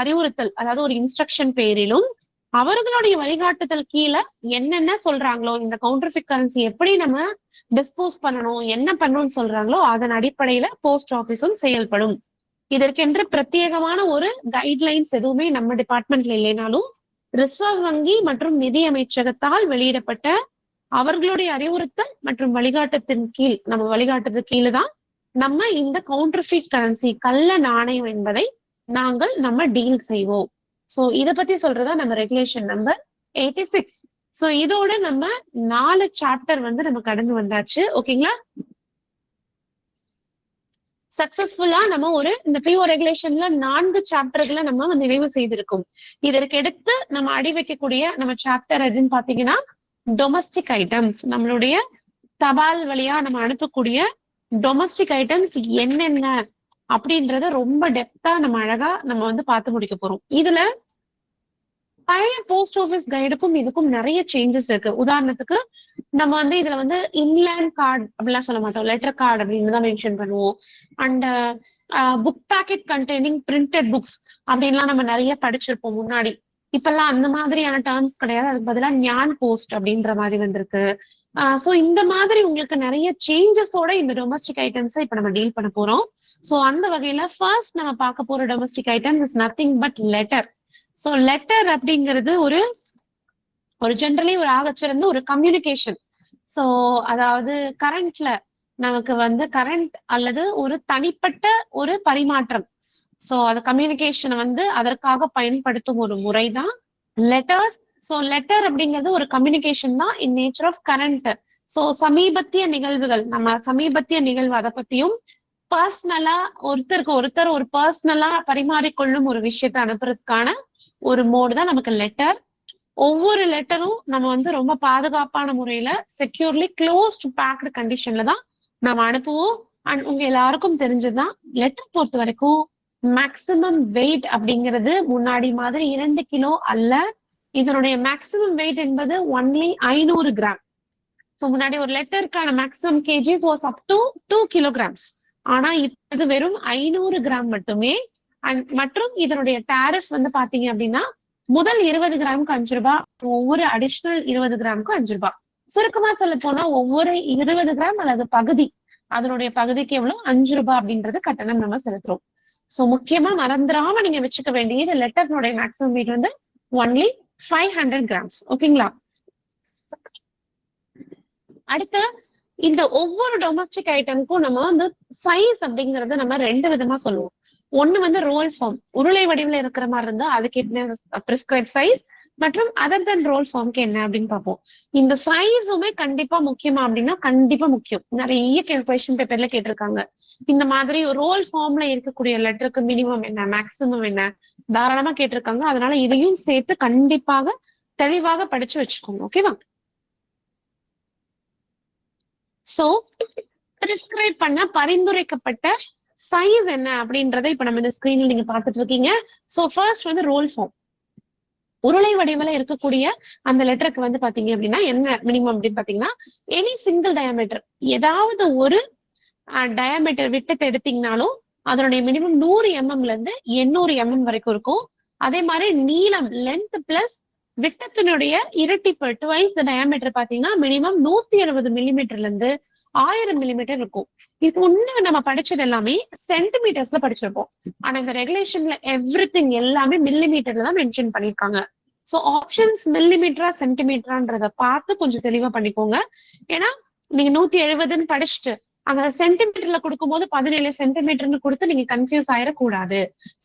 அறிவுறுத்தல், அதாவது ஒரு இன்ஸ்ட்ரக்ஷன் பேரிலும் அவர்களுடைய வழிகாட்டுதல் கீழே என்னென்ன சொல்றாங்களோ, இந்த கவுண்டர்ஃபிட் கரன்சி எப்படி நம்ம டிஸ்போஸ் பண்ணணும், என்ன பண்ணணும்னு சொல்றாங்களோ அதன் அடிப்படையில போஸ்ட் ஆபீஸும் செயல்படும். இதற்கென்று பிரத்யேகமான ஒரு கைட்லைன்ஸ் எதுவுமே நம்ம டிபார்ட்மெண்ட்ல இல்லைனாலும் ரிசர்வ் வங்கி மற்றும் நிதி அமைச்சகத்தால் வெளியிடப்பட்ட அவர்களுடைய அறிவுறுத்தல் மற்றும் வழிகாட்டத்தின் கீழ், நம்ம வழிகாட்டுறது கீழே தான் நம்ம இந்த கவுண்டர்ஃபிட் கரன்சி, கள்ள நாணயம் என்பதை நம்ம டீல் செய்வோம். சோ இத பத்தி சொல்றதா நம்ம ரெகுலேஷன் நம்பர் 86. சோ இதோட நம்ம 4 சாப்டர் வந்து நம்ம கடந்து வந்தாச்சு. ஓகேங்களா? சக்சஸ்ஃபுல்லா நம்ம இந்த பிஓ ரெகுலேஷன்ல 4 சாப்டர்களை நம்ம நிறைவு செய்திருக்கோம். இதற்கு எடுத்து நம்ம அடி வைக்கக்கூடிய நம்ம சாப்டர் எதுன்னு பாத்தீங்கன்னா, டொமஸ்டிக் ஐட்டம்ஸ். நம்மளுடைய தபால் வழியா நம்ம அனுப்பக்கூடிய டொமஸ்டிக் ஐட்டம்ஸ் என்னென்ன அப்படின்றத ரொம்ப டெப்தா நம்ம அழகா நம்ம வந்து பார்த்து முடிக்க போறோம். இதுல பழைய போஸ்ட் ஆபீஸ் கைடுக்கும் இதுக்கும் நிறைய சேஞ்சஸ் இருக்கு. உதாரணத்துக்கு நம்ம இதுல இன்லேண்ட் கார்டு அப்படிலாம் சொல்ல மாட்டோம், லெட்டர் கார்டு அப்படின்னு தான் மென்ஷன் பண்ணுவோம். And book packet containing printed books அப்படின்லாம் நம்ம நிறைய படிச்சிருப்போம் முன்னாடி. இப்பெல்லாம் அந்த மாதிரியான டேர்ம்ஸ் கிடையாது, அதுக்கு பதிலாக ஞான் போஸ்ட் அப்படின்ற மாதிரி வந்திருக்கு. சோ இந்த மாதிரி உங்களுக்கு நிறைய சேஞ்சஸோட இந்த டொமஸ்டிக் ஐட்டம்ஸை இப்ப நம்ம டீல் பண்ண போறோம். சோ அந்த வகையில ஃபர்ஸ்ட் நம்ம பார்க்க போற domestic item is nothing but letter. So letter அப்படிங்கிறது ஒரு ஜென்ரலி ஒரு ஆகச்சிறந்த ஒரு கம்யூனிகேஷன். சோ அதாவது கரண்ட்ல நமக்கு கரண்ட் அல்லது ஒரு தனிப்பட்ட ஒரு பரிமாற்றம், சோ அது கம்யூனிகேஷனை அதற்காக பயன்படுத்தும் ஒரு முறைதான் லெட்டர்ஸ். சோ லெட்டர் அப்படிங்கிறது ஒரு கம்யூனிகேஷன் தான் in nature of current. So சமீபத்திய நிகழ்வுகள், நம்ம சமீபத்திய நிகழ்வு அதை பத்தியும் பர்சனலா ஒருத்தருக்கு ஒருத்தர் ஒரு பர்சனலா பரிமாறிக்கொள்ளும் ஒரு விஷயத்தை அனுப்புறதுக்கான ஒரு மோடு தான் நமக்கு லெட்டர். ஒவ்வொரு லெட்டரும் நம்ம ரொம்ப பாதுகாப்பான முறையில செக்யூர்லி க்ளோஸ்ட் பேக்டு கண்டிஷன்ல தான் நம்ம அனுப்புவோம். அண்ட் உங்க எல்லாருக்கும் தெரிஞ்சதுதான் லெட்டர் பொறுத்த வரைக்கும் மேக்சிமம் வெயிட் அப்படிங்கிறது முன்னாடி மாதிரி 2 கிலோ அல்ல. இதனுடைய மேக்சிமம் வெயிட் என்பது ஒன்லி 500 கிராம். சோ முன்னாடி ஒரு லெட்டருக்கான maximum KGs was up to 2 kilograms. ஆனா இப்ப வெறும் 500 கிராம் மட்டுமே. மற்றும் இதனுடைய டாரிஃப் வந்து பாத்தீங்க அப்படின்னா முதல் 20 கிராமுக்கு 5 ரூபாய், ஒவ்வொரு அடிஷனல் 20 கிராமுக்கு 5 ரூபாய். சுருக்கமா சொல்ல போனா ஒவ்வொரு 20 கிராம் அல்லது பகுதி, அதனுடைய பகுதிக்கு எவ்வளவு 5 ரூபாய் அப்படின்றது கட்டணம் நம்ம செலுத்துறோம். சோ முக்கியமா மறந்துடாம நீங்க வச்சுக்க வேண்டியது லெட்டர்னுடைய மேக்ஸிமம் வெயிட் வந்து ஒன்லி 500 கிராம்ஸ். ஓகேங்களா? அடுத்து இந்த ஒவ்வொரு டொமஸ்டிக் ஐட்டமுக்கும் நம்ம வந்து சைஸ் அப்படிங்கறத நம்ம 2 விதமா சொல்லுவோம். ஒண்ணு வந்து ரோல் ஃபார்ம், உருளை வடிவில் இருக்கிற மாதிரி இருந்தா அதுக்கு என்ன பிரிஸ்கிரைப் சைஸ், மற்றும் அதர் தென் ரோல் ஃபார்ம்க்கு என்ன அப்படின்னு பார்ப்போம். இந்த சைஸுமே கண்டிப்பா முக்கியமா அப்படின்னா கண்டிப்பா முக்கியம். நிறைய கொஸ்டின் பேப்பர்ல கேட்டிருக்காங்க. இந்த மாதிரி ரோல் ஃபார்ம்ல இருக்கக்கூடிய லெட்டருக்கு மினிமம் என்ன, மேக்சிமம் என்ன, தாராளமா கேட்டிருக்காங்க. அதனால இதையும் சேர்த்து கண்டிப்பாக தெளிவாக படிச்சு வச்சுக்கோங்க. ஓகேவா? சோ பிரிஸ்கிரைப் பண்ண பரிந்துரைக்கப்பட்ட சைஸ் என்ன அப்படின்றத இப்ப நம்ம இந்த ஸ்கிரீன்ல நீங்க பாத்துட்டு இருக்கீங்க. சோ ஃபர்ஸ்ட் வந்து ரோல் ஃபார்ம், உருளை வடிவில இருக்கக்கூடிய அந்த லெட்டருக்கு வந்து பாத்தீங்க அப்படின்னா என்ன மினிமம் அப்படின்னு பாத்தீங்கன்னா எனி சிங்கிள் டயாமீட்டர், ஏதாவது ஒரு டயாமீட்டர் விட்டத்தை எடுத்தீங்கனாலும் அதனுடைய மினிமம் 100 mm இருந்து 800 mm வரைக்கும் இருக்கும். அதே மாதிரி நீளம் லென்த் பிளஸ் விட்டத்தினுடைய இரட்டிப்பு டுவைஸ் த டயாமீட்டர் பாத்தீங்கன்னா மினிமம் 170 மில்லிமீட்டர்ல இருந்து 1000 மில்லிமீட்டர் இருக்கும். இது ஒண்ணு நம்ம படிச்சது எல்லாமே சென்டிமீட்டர்ஸ்ல படிச்சிருப்போம். ஆனா இந்த ரெகுலேஷன்ல எவ்ரிதிங் எல்லாமே மில்லிமீட்டர்ல தான் மென்ஷன் பண்ணிருக்காங்க. சோ ஆப்ஷன்ஸ் மில்லிமீட்டரா சென்டிமீட்டரான்றத பார்த்து கொஞ்சம் தெளிவா பண்ணிக்கோங்க. ஏன்னா நீங்க 170ன்னு படிச்சுட்டு அங்க சென்டிமீட்டர்ல கொடுக்கும்போது 17 சென்டிமீட்டர்னு கொடுத்து நீங்க கன்ஃபியூஸ் ஆயிடக்கூடாது.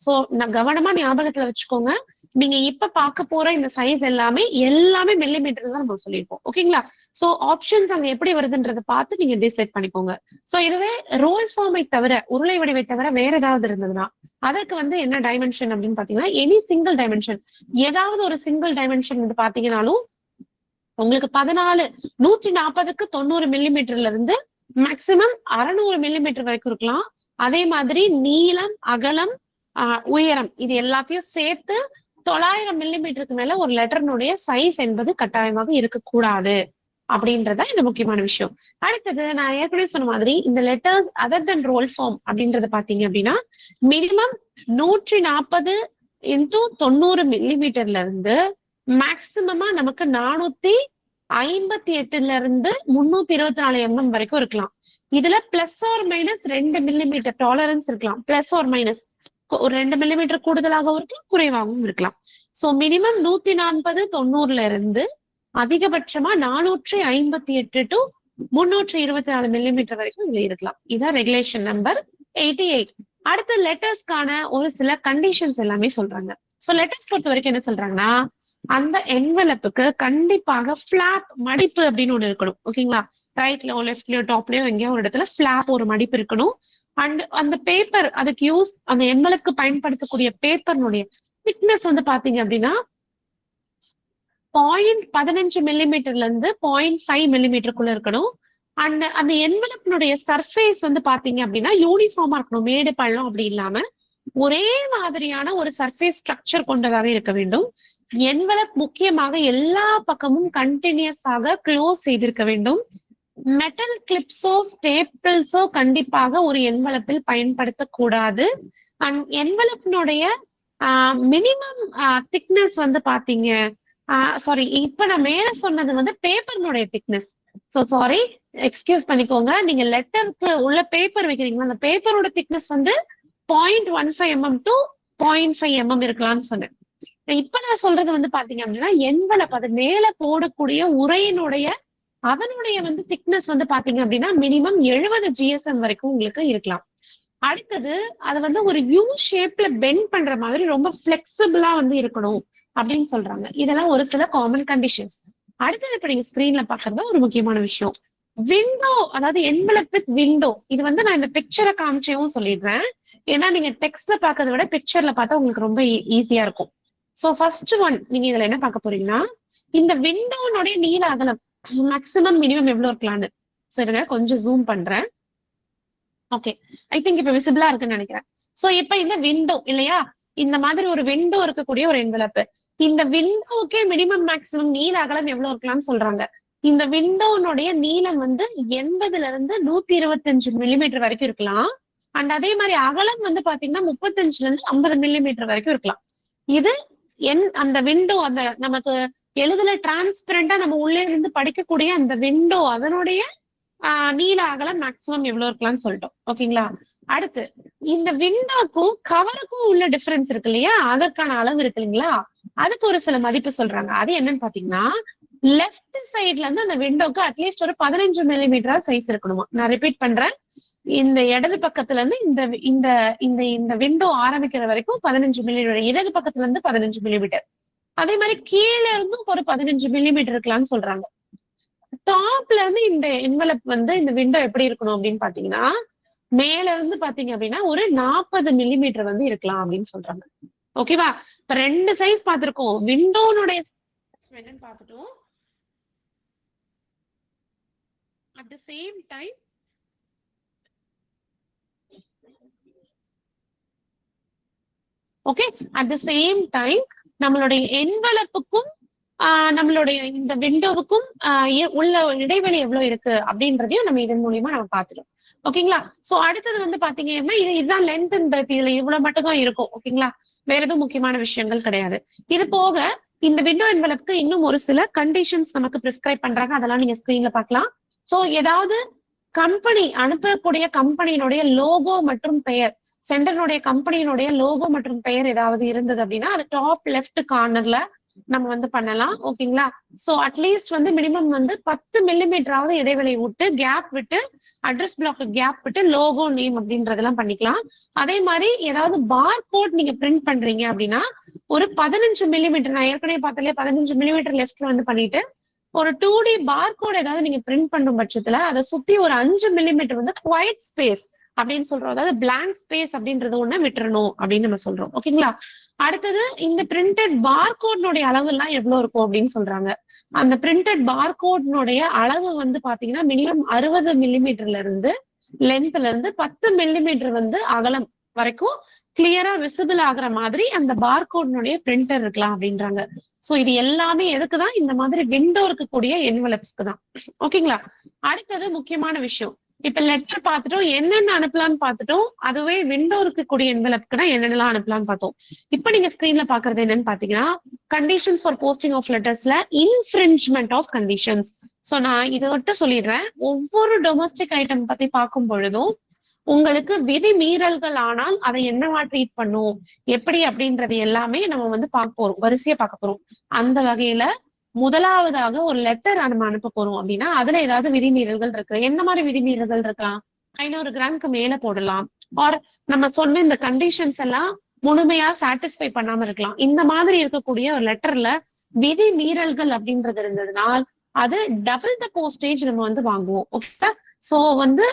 சோ நான் கவனமா ஞாபகத்துல வச்சுக்கோங்க. நீங்க இப்ப பார்க்க போற இந்த சைஸ் எல்லாமே மில்லிமீட்டர் தான் நம்ம சொல்லியிருப்போம். ஓகேங்களா? சோ ஆப்ஷன்ஸ் அங்க எப்படி வருதுன்றதை பார்த்து நீங்க டிசைட் பண்ணிக்கோங்க. சோ இதுவே ரோல் ஃபார்மை தவிர, உருளை வடிவை தவிர வேற ஏதாவது இருந்ததுன்னா அதற்கு வந்து என்ன டைமென்ஷன் அப்படின்னு பாத்தீங்கன்னா எனி சிங்கிள் டைமென்ஷன், ஏதாவது ஒரு சிங்கிள் டைமென்ஷன் வந்து பாத்தீங்கன்னாலும் உங்களுக்கு 140க்கு 90 மில்லிமீட்டர்ல இருந்து மேக்சிமம் 600 மில்லிமீட்டர் வரைக்கும் இருக்கலாம். அதே மாதிரி நீளம், அகலம், உயரம் இது எல்லாத்தையும் சேர்த்து 900 மில்லிமீட்டருக்கு மேல ஒரு லெட்டர்னுடைய சைஸ் என்பது கட்டாயமாக இருக்கக்கூடாது அப்படின்றத இந்த முக்கியமான விஷயம். அடுத்தது நான் ஏற்கனவே சொன்ன மாதிரி இந்த letters other than roll form அப்படின்றத பாத்தீங்க அப்படின்னா மினிமம் 140 into 90 மில்லிமீட்டர்ல இருந்து மேக்சிமமா நமக்கு 458ல இருந்து 324 mm வரைக்கும் இருக்கலாம். இதுல plus or minus 2 millimetre tolerance இருக்கலாம். பிளஸ் ஆர் மைனஸ் ஒரு 2 மில்லிமீட்டர் கூடுதலாகவும் இருக்கலாம், குறைவாகவும் இருக்கலாம். சோ மினிமம் 140 90ல இருந்து அதிகபட்சமா 458 to 324 மில்லிமீட்டர் வரைக்கும் இதுல இருக்கலாம். இதான் ரெகுலேஷன் நம்பர் 88. அடுத்த லெட்டர்ஸ்க்கான ஒரு சில கண்டிஷன்ஸ் எல்லாமே சொல்றாங்க. சோ லெட்டர்ஸ் பொறுத்த வரைக்கும் என்ன சொல்றாங்கன்னா அந்த என்வலப்புக்கு கண்டிப்பாக பிளாப், மடிப்பு அப்படின்னு ஒண்ணு இருக்கணும். ஓகேங்களா? ரைட்லயோ லெஃப்ட்லயோ டாப்லயோ எங்கேயோ ஒரு இடத்துல பிளாப், ஒரு மடிப்பு இருக்கணும். அண்ட் அந்த பேப்பர் அதுக்கு யூஸ், அந்த என்வலப்புக்கு பயன்படுத்தக்கூடிய பேப்பர்னுடைய திக்னஸ் வந்து பாத்தீங்க அப்படின்னா 0.15 மில்லிமீட்டர்ல இருந்து 0.5 மில்லிமீட்டருக்குள்ள இருக்கணும். அண்ட் அந்த என்வலப்பினுடைய சர்ஃபேஸ் வந்து பாத்தீங்க அப்படின்னா யூனிஃபார்மா இருக்கணும். மேடு பள்ளம் அப்படி இல்லாம ஒரே மாதிரியான ஒரு சர்ஃபேஸ் ஸ்ட்ரக்சர் கொண்டதாக இருக்க வேண்டும். என்வலப் முக்கியமாக எல்லா பக்கமும் கண்டினியூஸ் ஆக க்ளோஸ் செய்திருக்க வேண்டும். மெட்டல் கிளிப்ஸோ ஸ்டேப்பிள்ஸோ கண்டிப்பாக ஒரு என்வலப்பில் பயன்படுத்தக்கூடாது. அண்ட் என்வலப்பினுடைய மினிமம் திக்னஸ் வந்து பாத்தீங்க, சாரி இப்ப நான் மேல சொன்னது வந்து பேப்பர்னுடைய திக்னஸ். சோ சாரி, எக்ஸ்கியூஸ் பண்ணிக்கோங்க. நீங்க லெட்டருக்கு உள்ள பேப்பர் வைக்கிறீங்களா, அந்த பேப்பரோட திக்னஸ் வந்து 0.15 mm to 0.5 mm இருக்கலாம்னு சொன்னேன். இப்ப நான் சொல்றது வந்து பாத்தீங்க அப்படின்னா என்வலப், அது மேல போடக்கூடிய உரையினுடைய அதனுடைய வந்து திக்னஸ் வந்து பாத்தீங்க அப்படின்னா மினிமம் 70 GSM வரைக்கும் உங்களுக்கு இருக்கலாம். அடுத்தது அது வந்து ஒரு யூ ஷேப்ல பெண்ட் பண்ற மாதிரி ரொம்ப பிளெக்சிபிளா வந்து இருக்கணும் அப்படின்னு சொல்றாங்க. இதெல்லாம் ஒரு சில காமன் கண்டிஷன்ஸ். அடுத்தது இப்ப நீங்க ஸ்கிரீன்ல பாக்குறது ஒரு முக்கியமான விஷயம், விண்டோ, அதாவது என்வலப் வித் விண்டோ. இது வந்து நான் இந்த பிக்சரை காமிச்சேவும் சொல்லிடுறேன். ஏன்னா நீங்க டெக்ஸ்ட்ல பாக்கிறத விட பிக்சர்ல பார்த்தா உங்களுக்கு ரொம்ப ஈஸியா இருக்கும். சோ ஃபர்ஸ்ட் ஒன் நீங்க இதுல என்ன பார்க்க போறீங்கன்னா இந்த விண்டோனுடைய நீள அகலம் மேக்சிமம் மினிமம் எவ்வளவு இருக்கலாம்னு. சோ இருங்க கொஞ்சம் ஜூம் பண்றேன். ஓகே, ஐ திங்க் இப்ப விசிபிளா இருக்குன்னு நினைக்கிறேன். சோ இப்ப இந்த விண்டோ இல்லையா, இந்த மாதிரி ஒரு விண்டோ இருக்கக்கூடிய ஒரு என்வலப். இந்த விண்டோக்கே மினிமம் மேக்ஸிமம் நீள அகலம் எவ்வளவு இருக்கலாம்னு சொல்றாங்க. இந்த விண்டோனுடைய நீளம் வந்து 80 இருந்து 125 மில்லிமீட்டர் வரைக்கும் இருக்கலாம். அண்ட் அதே மாதிரி அகலம் வந்து பாத்தீங்கன்னா 35 இருந்து 50 மில்லிமீட்டர் வரைக்கும் இருக்கலாம். இது அந்த விண்டோ, அந்த நமக்கு எழுதுல டிரான்ஸ்பரண்டா நம்ம உள்ளே இருந்து படிக்கக்கூடிய அந்த விண்டோ, அதனுடைய நீள அகலம் மேக்சிமம் எவ்வளவு இருக்கலாம்னு சொல்லிட்டோம். ஓகேங்களா. அடுத்து இந்த விண்டோக்கும் கவருக்கும் உள்ள டிஃபரன்ஸ் இருக்கு இல்லையா, அதற்கான அளவு இருக்கு இல்லைங்களா, அதுக்கு ஒரு சில மதிப்பு சொல்றாங்க. அது என்னன்னு பாத்தீங்கன்னா, லெஃப்ட் சைட்ல இருந்து அந்த விண்டோக்கு அட்லீஸ்ட் ஒரு 15 மில்லிமீட்டரா சைஸ் இருக்கணுமா. நான் ரிப்பீட் பண்றேன், இந்த இடது பக்கத்துல இருந்து இந்த இந்த இந்த இந்த விண்டோ ஆரம்பிக்கிற வரைக்கும் 15 மில்லிமீட்டர், இடது பக்கத்துல இருந்து 15 மில்லிமீட்டர், அதே மாதிரி கீழே இருந்தும் ஒரு 15 மில்லிமீட்டர் இருக்கலாம்னு சொல்றாங்க. டாப்ல இருந்து இந்த என்வலப் வந்து இந்த விண்டோ எப்படி இருக்கணும் அப்படின்னு பாத்தீங்கன்னா, மேல இருந்து பாத்தீங்க அப்படின்னா ஒரு 40 மில்லிமீட்டர் வந்து இருக்கலாம் அப்படின்னு சொல்றாங்க. ஓகேவா. இப்ப 2 சைஸ் பார்த்திருக்கோம், விண்டோனுடைய என்னன்னு பார்த்துட்டோம். At the same time okay, at the same time நம்மளுடைய என்வலப்புக்கும் நம்மளுடைய இந்த விண்டோவுக்கும் உள்ள இடைவெளி எவ்வளவு இருக்கு அப்படின்றதையும் நம்ம இதன் மூலியமா நம்ம பார்த்துட்டோம். ஓகேங்களா. சோ அடுத்தது வந்து பாத்தீங்கன்னா இதுதான் லென்த் அண்ட் பிரெத், இதுல இவ்வளவு மட்டும் தான் இருக்கும். ஓகேங்களா. வேற எதுவும் முக்கியமான விஷயங்கள் கிடையாது. இது போக இந்த விண்டோ என்வலப்க்கு இன்னும் ஒரு சில கண்டிஷன்ஸ் நமக்கு பிரிஸ்கிரைப் பண்றாங்க, அதெல்லாம் நீங்க ஸ்கிரீன்ல பார்க்கலாம். சோ ஏதாவது கம்பெனி அனுப்பக்கூடிய கம்பெனியினுடைய லோகோ மற்றும் பெயர், சென்டருடைய கம்பெனியினுடைய லோகோ மற்றும் பெயர் ஏதாவது இருந்தது அப்படின்னா அது டாப் லெஃப்ட் கார்னர்ல நம்ம வந்து பண்ணலாம். ஓகேங்களா. சோ அட்லீஸ்ட் வந்து மினிமம் வந்து 10 மில்லிமீட்டராவது இடைவெளி விட்டு கேப் விட்டு அட்ரஸ் பிளாக் கேப் விட்டு லோகோ நேம் அப்படின்றதெல்லாம் பண்ணிக்கலாம். அதே மாதிரி ஏதாவது பார் கோட் நீங்க பிரிண்ட் பண்றீங்க அப்படின்னா ஒரு 15 மில்லிமீட்டர், நான் ஏற்கனவே பார்த்தாலே 15 மில்லிமீட்டர் லெஃப்ட்ல வந்து பண்ணிட்டு ஒரு 2D பார் கோட் ஏதாவது நீங்க பிரிண்ட் பண்ணும் பட்சத்துல அதை சுத்தி ஒரு 5 மில்லிமீட்டர் வந்து குவைட் ஸ்பேஸ் அப்படின்னு சொல்றோம், அதாவது பிளாங்க் ஸ்பேஸ் அப்படின்றது ஒண்ணு விட்டுறணும் அப்படின்னு நம்ம சொல்றோம். ஓகேங்களா. அடுத்தது இந்த பிரிண்டட் பார்கோட்னுடைய அளவு எல்லாம் எவ்வளவு இருக்கும் அப்படின்னு சொல்றாங்க. அந்த பிரிண்டட் பார்கோட்னுடைய அளவு வந்து பாத்தீங்கன்னா மினிமம் 60 மில்லிமீட்டர்ல இருந்து லென்த்ல இருந்து 10 மில்லிமீட்டர் வந்து அகலம் வரைக்கும் கிளியரா விசிபிள் ஆகுற மாதிரி அந்த பார்கோட்னுடைய பிரிண்டர் இருக்கலாம் அப்படின்றாங்க. சோ இது எல்லாமே எதுக்குதான், இந்த மாதிரி விண்டோ இருக்கக்கூடிய என்வலப்ஸ்க்கு தான். ஓகேங்களா. அடுத்தது முக்கியமான விஷயம், இப்ப லெட்டர் பார்த்துட்டோம், என்னென்ன அனுப்பலாம்னு பார்த்துட்டோம், அதுவே விண்டோ இருக்கக்கூடிய என்வலப்க்குனா என்னென்னலாம் அனுப்பலாம்னு பார்த்தோம். இப்ப நீங்க ஸ்கிரீன்ல பாக்குறது என்னன்னு பாத்தீங்கன்னா, கண்டிஷன்ஸ் ஃபார் போஸ்டிங் ஆஃப் லெட்டர்ஸ்ல இன்ஃபிரிஞ்ச்மெண்ட் ஆஃப் கண்டிஷன்ஸ். சோ நான் இதை மட்டும் சொல்லிடுறேன், ஒவ்வொரு டொமஸ்டிக் ஐட்டம் பத்தி பார்க்கும் பொழுதும் உங்களுக்கு விதி மீறல்கள் ஆனால் அதை என்னவா ட்ரீட் பண்ணும், எப்படி அப்படின்றது எல்லாமே நம்ம வந்து பார்க்க போறோம், வரிசையா பார்க்க போறோம். அந்த வகையில முதலாவதாக ஒரு லெட்டர் நம்ம அனுப்ப போறோம் அப்படின்னா அதுல ஏதாவது விதிமீறல்கள் இருக்கு. என்ன மாதிரி விதிமீறல்கள் இருக்கலாம், 500 கிராமுக்கு மேல போடலாம், ஆர் நம்ம சொன்ன இந்த கண்டிஷன்ஸ் எல்லாம் முழுமையா சாட்டிஸ்ஃபை பண்ணாம இருக்கலாம். இந்த மாதிரி இருக்கக்கூடிய ஒரு லெட்டர்ல விதி மீறல்கள் அப்படின்றது இருந்ததுனால் அது டபுள் த போஸ்டேஜ் நம்ம வந்து வாங்குவோம். ஓகே. சோ வந்து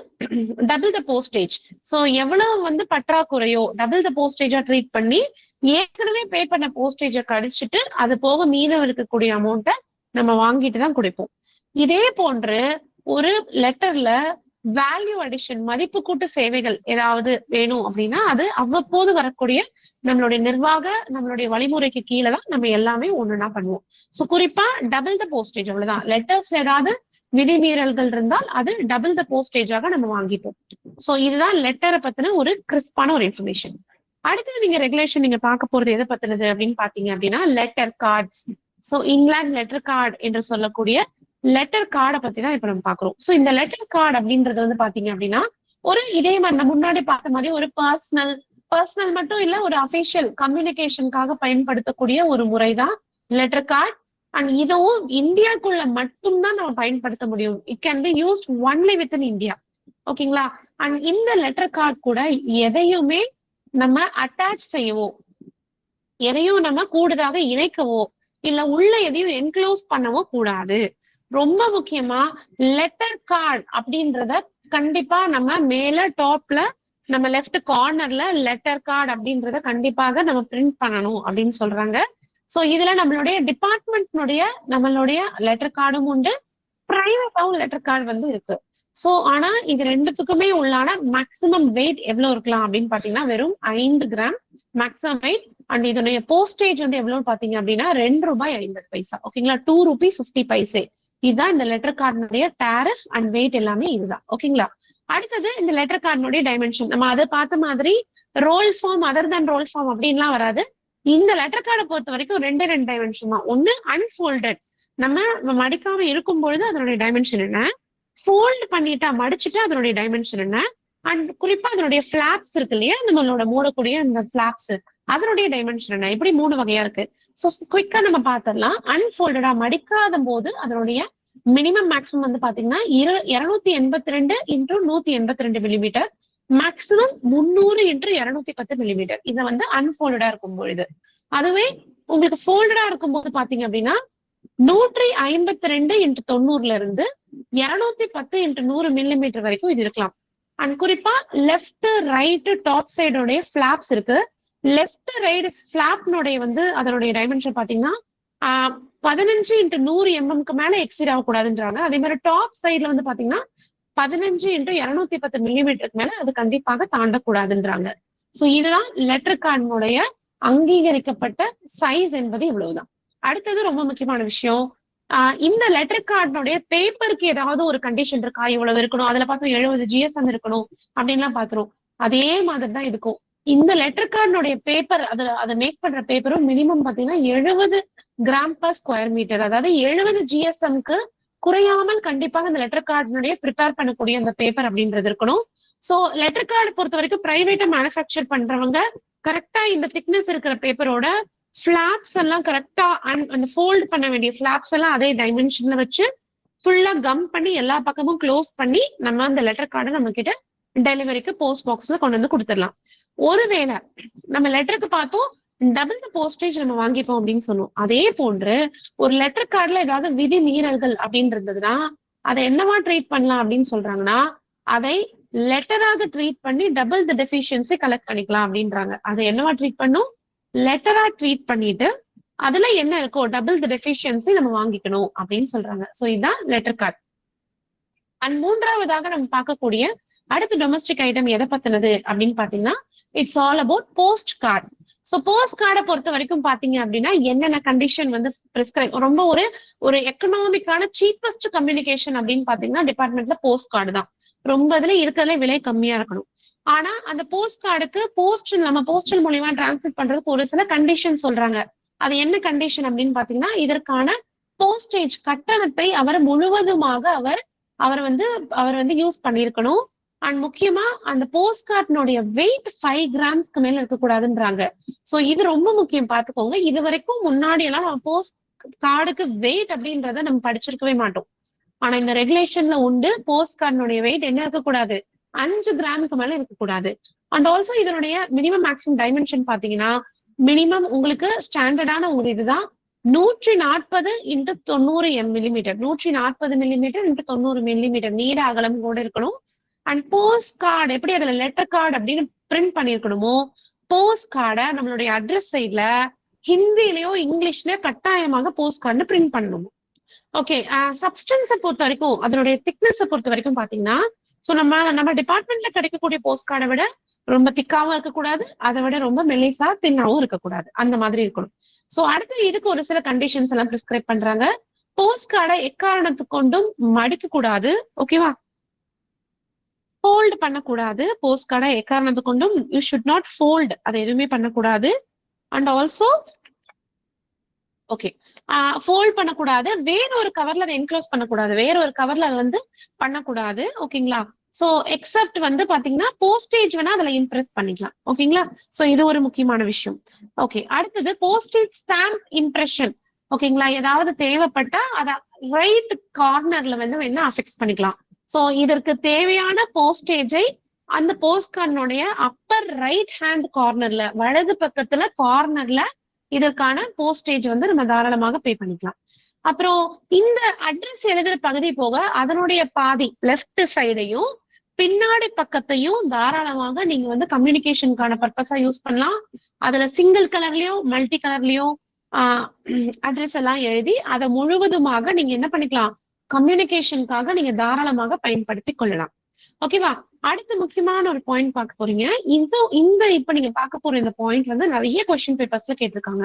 டபுள் த போஸ்டேஜ், சோ எவ்வளவு வந்து பற்றாக்குறையோ டபுள் த போஸ்டேஜா ட்ரீட் பண்ணி ஏற்கனவே பே பண்ண போஸ்டேஜை கழிச்சுட்டு அது போக மீதம் இருக்கக்கூடிய அமௌண்ட்டை நம்ம வாங்கிட்டு தான் கொடுப்போம். இதே போன்று ஒரு லெட்டர்ல வேல்யூ அடிஷன், மதிப்பு கூட்டு சேவைகள் ஏதாவது வேணும் அப்படின்னா அது அவ்வப்போது வரக்கூடிய நம்மளுடைய நிர்வாக நம்மளுடைய வழிமுறைக்கு கீழே தான் நம்ம எல்லாமே ஒண்ணுன்னா பண்ணுவோம். சோ குறிப்பா டபுள் த போஸ்டேஜ், அவ்வளவுதான். லெட்டர்ஸ்ல ஏதாவது விதிமீறல்கள் இருந்தால் அது டபுள் த போஸ்டேஜாக நம்ம வாங்கிப்போம். சோ இதுதான் லெட்டரை பத்தின ஒரு கிறிஸ்பான ஒரு இன்ஃபர்மேஷன். அடுத்தது நீங்க ரெகுலேஷன் நீங்க பார்க்க போறது எதை பத்தினது அப்படின்னு பாத்தீங்க அப்படின்னா letter cards. So inland letter card என்று சொல்லக்கூடிய லெட்டர் கார்டை பத்தி தான் இப்ப நம்ம பாக்குறோம். சோ இந்த லெட்டர் கார்டு அப்படின்றது வந்து பாத்தீங்க அப்படின்னா ஒரு இதே மாதிரி நம்ம முன்னாடி பார்த்த மாதிரி ஒரு பர்சனல் மட்டும் இல்ல, ஒரு அபிஷியல் கம்யூனிகேஷனுக்காக பயன்படுத்தக்கூடிய ஒரு முறைதான் லெட்டர் கார்டு. அண்ட் இதுவும் இந்தியாக்குள்ள மட்டும்தான் நம்ம பயன்படுத்த முடியும். It can be used only with in India. ஓகேங்களா. அண்ட் இந்த லெட்டர் கார்டு கூட எதையுமே நம்ம அட்டாச் செய்யவோ, எதையும் நம்ம கூடுதலாக இணைக்கவோ இல்ல உள்ள எதையும் என்க்ளோஸ் பண்ணவோ கூடாது. ரொம்ப முக்கியமா லெட்டர் கார்டு அப்படின்றத கண்டிப்பா நம்ம மேல டாப்ல நம்ம லெஃப்ட் கார்னர்ல லெட்டர் கார்டு அப்படின்றத கண்டிப்பாக நம்ம பிரிண்ட் பண்ணணும் அப்படின்னு சொல்றாங்க. சோ இதுல நம்மளுடைய டிபார்ட்மெண்ட்னுடைய நம்மளுடைய லெட்டர் கார்டும் உண்டு, பிரைவேட்டாவும் லெட்டர் கார்டு வந்து இருக்கு. சோ ஆனா இது ரெண்டுத்துக்குமே உள்ளான மேக்சிமம் வெயிட் எவ்வளவு இருக்கலாம் அப்படின்னு பாத்தீங்கன்னா வெறும் 5 கிராம் மேக்ஸிமம் வெயிட். அண்ட் இதனுடைய போஸ்டேஜ் வந்து எவ்வளவுன்னு பாத்தீங்க அப்படின்னா ₹2.50. ஓகேங்களா, ₹2.50. இதுதான் இந்த லெட்டர் கார்டினுடைய டேரிஃப் அண்ட் வெயிட் எல்லாமே இதுதான். ஓகேங்களா, அடுத்தது இந்த லெட்டர் கார்டினுடைய டைமென்ஷன். நம்ம அதை பார்த்த மாதிரி roll form other than roll form அப்படின்லாம் வராது. இந்த லெட்டர் கார்டை பொறுத்த வரைக்கும் ரெண்டு டைமென்ஷன் தான். ஒண்ணு அன்ஃபோல்டட், நம்ம மடிக்காம இருக்கும் பொழுது அதனுடைய டைமென்ஷன் என்ன, ஃபோல்ட் பண்ணிட்டா மடிச்சுட்டு அதனுடைய டைமென்ஷன் என்ன, அண்ட் குறிப்பா அதனுடைய பிளாப்ஸ் இருக்கு இல்லையா, நம்மளோட மூடக்கூடிய அந்த பிளாப்ஸ், அதனுடைய டைமென்ஷன் என்ன. இப்படி 3 வகையா இருக்கு. சோ குயிக்கா நம்ம பாத்திரலாம். அன்ஃபோல்டடா மடிக்காத போது அதனுடைய மினிமம் மேக்ஸிமம் வந்து பாத்தீங்கன்னா 282 x 182 millimetre, maximum 300 x 210 millimetre. இதை வந்து அன்ஃபோல்டடா இருக்கும் பொழுது. அதுவே உங்களுக்கு ஃபோல்டடா இருக்கும் போது பாத்தீங்க அப்படின்னா 152 x 90 இருந்து 210 x 100 மில்லிமீட்டர் வரைக்கும் இது இருக்கலாம். அண்ட் குறிப்பா லெஃப்ட் ரைட் டாப் சைடோடைய பிளாப்ஸ் இருக்கு. லெஃப்ட் ரைட் பிளாப்னுடைய வந்து அதனுடைய டைமென்ஷன் பாத்தீங்கன்னா 15 x 100 mm மேல எக்ஸீட் ஆகக்கூடாதுன்றாங்க. அதே மாதிரி டாப் சைட்ல வந்து பாத்தீங்கன்னா 15 x 210 மில்லிமீட்டருக்கு மேல அது கண்டிப்பாக தாண்டக்கூடாதுன்றாங்க. சோ இதுதான் லெட்டர் கார்டினுடைய அங்கீகரிக்கப்பட்ட சைஸ் என்பது இவ்வளவுதான். அடுத்தது ரொம்ப முக்கியமான விஷயம், இந்த லெட்டர் கார்டினுடைய பேப்பருக்கு ஏதாவது ஒரு கண்டிஷன் இருக்கா, இவ்வளவு இருக்கணும், அதுல பார்த்தோம் 70 GSM இருக்கணும் அப்படின்லாம் பாத்துரும். அதே மாதிரிதான் இருக்கும். இந்த லெட்டர் கார்டினுடைய பேப்பர் அதை மேக் பண்ற பேப்பரும் மினிமம் பாத்தீங்கன்னா 70 கிராம்/ஸ்கொயர் மீட்டர், அதாவது 70 GSMக்கு குறையாமல் கண்டிப்பாக இந்த லெட்டர் கார்டினுடைய ப்ரிப்பேர் பண்ணக்கூடிய அந்த பேப்பர் அப்படின்றது இருக்கணும். சோ லெட்டர் கார்டு பொறுத்த வரைக்கும் பிரைவேட்டா மேனுஃபேக்சர் பண்றவங்க கரெக்டா இந்த திக்னஸ் இருக்கிற பேப்பரோட பிளாப்ஸ் எல்லாம் கரெக்டா அந்த ஃபோல்ட் பண்ண வேண்டிய பிளாப்ஸ் எல்லாம் அதே டைமென்ஷன்ல வச்சு ஃபுல்லா கம் பண்ணி எல்லா பக்கமும் க்ளோஸ் பண்ணி நம்ம அந்த லெட்டர் கார்டை நம்ம கிட்ட டெலிவரிக்கு போஸ்ட் பாக்ஸ்ல கொண்டு வந்து கொடுத்துடலாம். ஒருவேளை நம்ம லெட்டருக்கு பார்த்தோம் டபுள் த போஸ்டேஜ் நம்ம வாங்கிப்போம் அப்படின்னு சொன்னோம். அதே போன்று ஒரு லெட்டர் கார்டுல ஏதாவது விதி மீறல்கள் அப்படின்னு இருந்ததுன்னா அதை என்னவா ட்ரீட் பண்ணலாம் அப்படின்னு சொல்றாங்கன்னா, அதை லெட்டராக ட்ரீட் பண்ணி டபுள் த டெஃபிஷியன்சி கலெக்ட் பண்ணிக்கலாம் அப்படின்றாங்க. அதை என்னவா ட்ரீட் பண்ணும், லெட்டரா ட்ரீட் பண்ணிட்டு அதுல என்ன இருக்கோ டபுள் த டெஃபிஷியன்சி நம்ம வாங்கிக்கணும் அப்படின்னு சொல்றாங்க. சோ இதுதான் லெட்டர் கார்டு. அண்ட் மூன்றாவதாக நம்ம பார்க்கக்கூடிய அடுத்த டொமஸ்டிக் ஐட்டம் எதை பத்தினது அப்படின்னு பாத்தீங்கன்னா it's all about post card. So post கார்டை பொறுத்த வரைக்கும் பாத்தீங்க அப்படின்னா என்னென்ன கண்டிஷன் வந்து பிரிஸ்கிரைப், ரொம்ப ஒரு எக்கனாமிக்கான சீப்பஸ்ட் கம்யூனிகேஷன் அப்படின்னு பாத்தீங்கன்னா டிபார்ட்மெண்ட்ல போஸ்ட் கார்டு தான். ரொம்ப இதுல இருக்கிறதுல விலை கம்மியா இருக்கணும். ஆனா அந்த போஸ்ட் கார்டுக்கு நம்ம போஸ்டல் மூலியமா டிரான்ஸ்மிட் பண்றதுக்கு ஒரு சில கண்டிஷன் சொல்றாங்க. அது என்ன கண்டிஷன் அப்படின்னு பாத்தீங்கன்னா, இதற்கான போஸ்டேஜ் கட்டணத்தை அவர் முழுவதுமாக அவர் வந்து யூஸ் பண்ணிருக்கணும். அண்ட் முக்கியமா அந்த போஸ்ட் கார்டினுடைய வெயிட் 5 கிராம்ஸ்க்கு மேல இருக்கக்கூடாதுன்றாங்க. சோ இது ரொம்ப முக்கியம், பாத்துக்கோங்க. இது வரைக்கும் முன்னாடி எல்லாம் நம்ம போஸ்ட் கார்டுக்கு வெயிட் அப்படின்றத நம்ம படிச்சிருக்கவே மாட்டோம். ஆனா இந்த ரெகுலேஷன்ல உண்டு, போஸ்ட் கார்டினுடைய வெயிட் என்ன இருக்கக்கூடாது, 5 கிராமுக்கு மேல இருக்கக்கூடாது. அண்ட் ஆல்சோ இதனுடைய மினிமம் மேக்ஸிமம் டைமென்ஷன் பாத்தீங்கன்னா மினிமம் உங்களுக்கு ஸ்டாண்டர்டான ஒரு இதுதான் 140 x 90 millimetre, 140 millimetre x 90 millimetre நீட அகலம் கூட இருக்கணும். அண்ட் போஸ்ட் கார்டு எப்படி அதுல லெட்டர் கார்டு அப்படின்னு பிரிண்ட் பண்ணிருக்கணுமோ, போஸ்ட் கார்டை நம்மளுடைய அட்ரஸ் சைட்ல ஹிந்திலயோ இங்கிலீஷ்லயோ கட்டாயமாக போஸ்ட் கார்டு பிரிண்ட் பண்ணணும். ஓகே, சப்ஸ்டன்ஸை பொறுத்த வரைக்கும் அதனுடைய திக்னஸ் பொறுத்த வரைக்கும் பாத்தீங்கன்னா, சோ நம்ம டிபார்ட்மெண்ட்ல கிடைக்கக்கூடிய போஸ்ட் கார்டை விட ரொம்ப திக்காவும் இருக்கக்கூடாது, அதை விட ரொம்ப மெலிசா தின்னாவும் இருக்கக்கூடாது, அந்த மாதிரி இருக்கணும். சோ அடுத்து இதுக்கு ஒரு சில கண்டிஷன்ஸ் எல்லாம் பிரிஸ்கிரைப் பண்றாங்க. போஸ்ட் கார்டை எக்காரணத்துக்கு கொண்டும் மடிக்க கூடாது, ஓகேவா, ஃபோல்ட் பண்ணக்கூடாது. போஸ்ட் கார்டை எக்காரணத்துக்கு கொண்டும் யூ ஷுட் நாட் ஃபோல்ட், அதை எதுவுமே பண்ணக்கூடாது. அண்ட் ஆல்சோ ஓகே, ஃபோல்ட் பண்ணக்கூடாது, வேற ஒரு கவர்ல அதை என்க்ளோஸ் பண்ணக்கூடாது, வேற ஒரு கவர்ல அதை வந்து பண்ணக்கூடாது. ஓகேங்களா, சோ எக்ஸப்ட் வந்து பாத்தீங்கன்னா போஸ்டேஜ் வேணா அதுல இம்ப்ரெஸ் பண்ணிக்கலாம். ஓகேங்களா, சோ இது ஒரு முக்கியமான விஷயம். ஓகே, அடுத்தது போஸ்டேஜ் ஸ்டாம்ப் இம்ப்ரெஷன். ஓகேங்களா, ஏதாவது தேவைப்பட்டா அத ரைட் கார்னர்ல வந்து வேணா அஃபிக்ஸ் பண்ணிக்கலாம். சோ இதற்கு தேவையான போஸ்டேஜை அந்த போஸ்ட் கார்டனுடைய அப்பர் ரைட் ஹேண்ட் கார்னர்ல, வலது பக்கத்துல கார்னர்ல இதற்கான போஸ்டேஜ் வந்து நம்ம தாராளமாக பே பண்ணிக்கலாம். அப்புறம் இந்த அட்ரஸ் எழுதுற பகுதி போக அதனுடைய பாதி லெஃப்ட் சைடையும் பின்னாடி பக்கத்தையும் தாராளமாக நீங்க வந்து கம்யூனிகேஷனுக்கான பர்பஸா யூஸ் பண்ணலாம். அதுல சிங்கிள் கலர்லயோ மல்டி கலர்லயோ அட்ரஸ் எல்லாம் எழுதி அதை முழுவதுமாக நீங்க என்ன பண்ணிக்கலாம், கம்யூனிகேஷனுக்காக நீங்க தாராளமாக பயன்படுத்தி கொள்ளலாம். ஓகேவா? அடுத்து முக்கியமான ஒரு பாயிண்ட் பார்க்க போறீங்க. இந்த இப்ப நீங்க பார்க்க போற இந்த பாயிண்ட் வந்து நிறைய கொஸ்டின் பேப்பர்ஸ்ல கேட்டிருக்காங்க.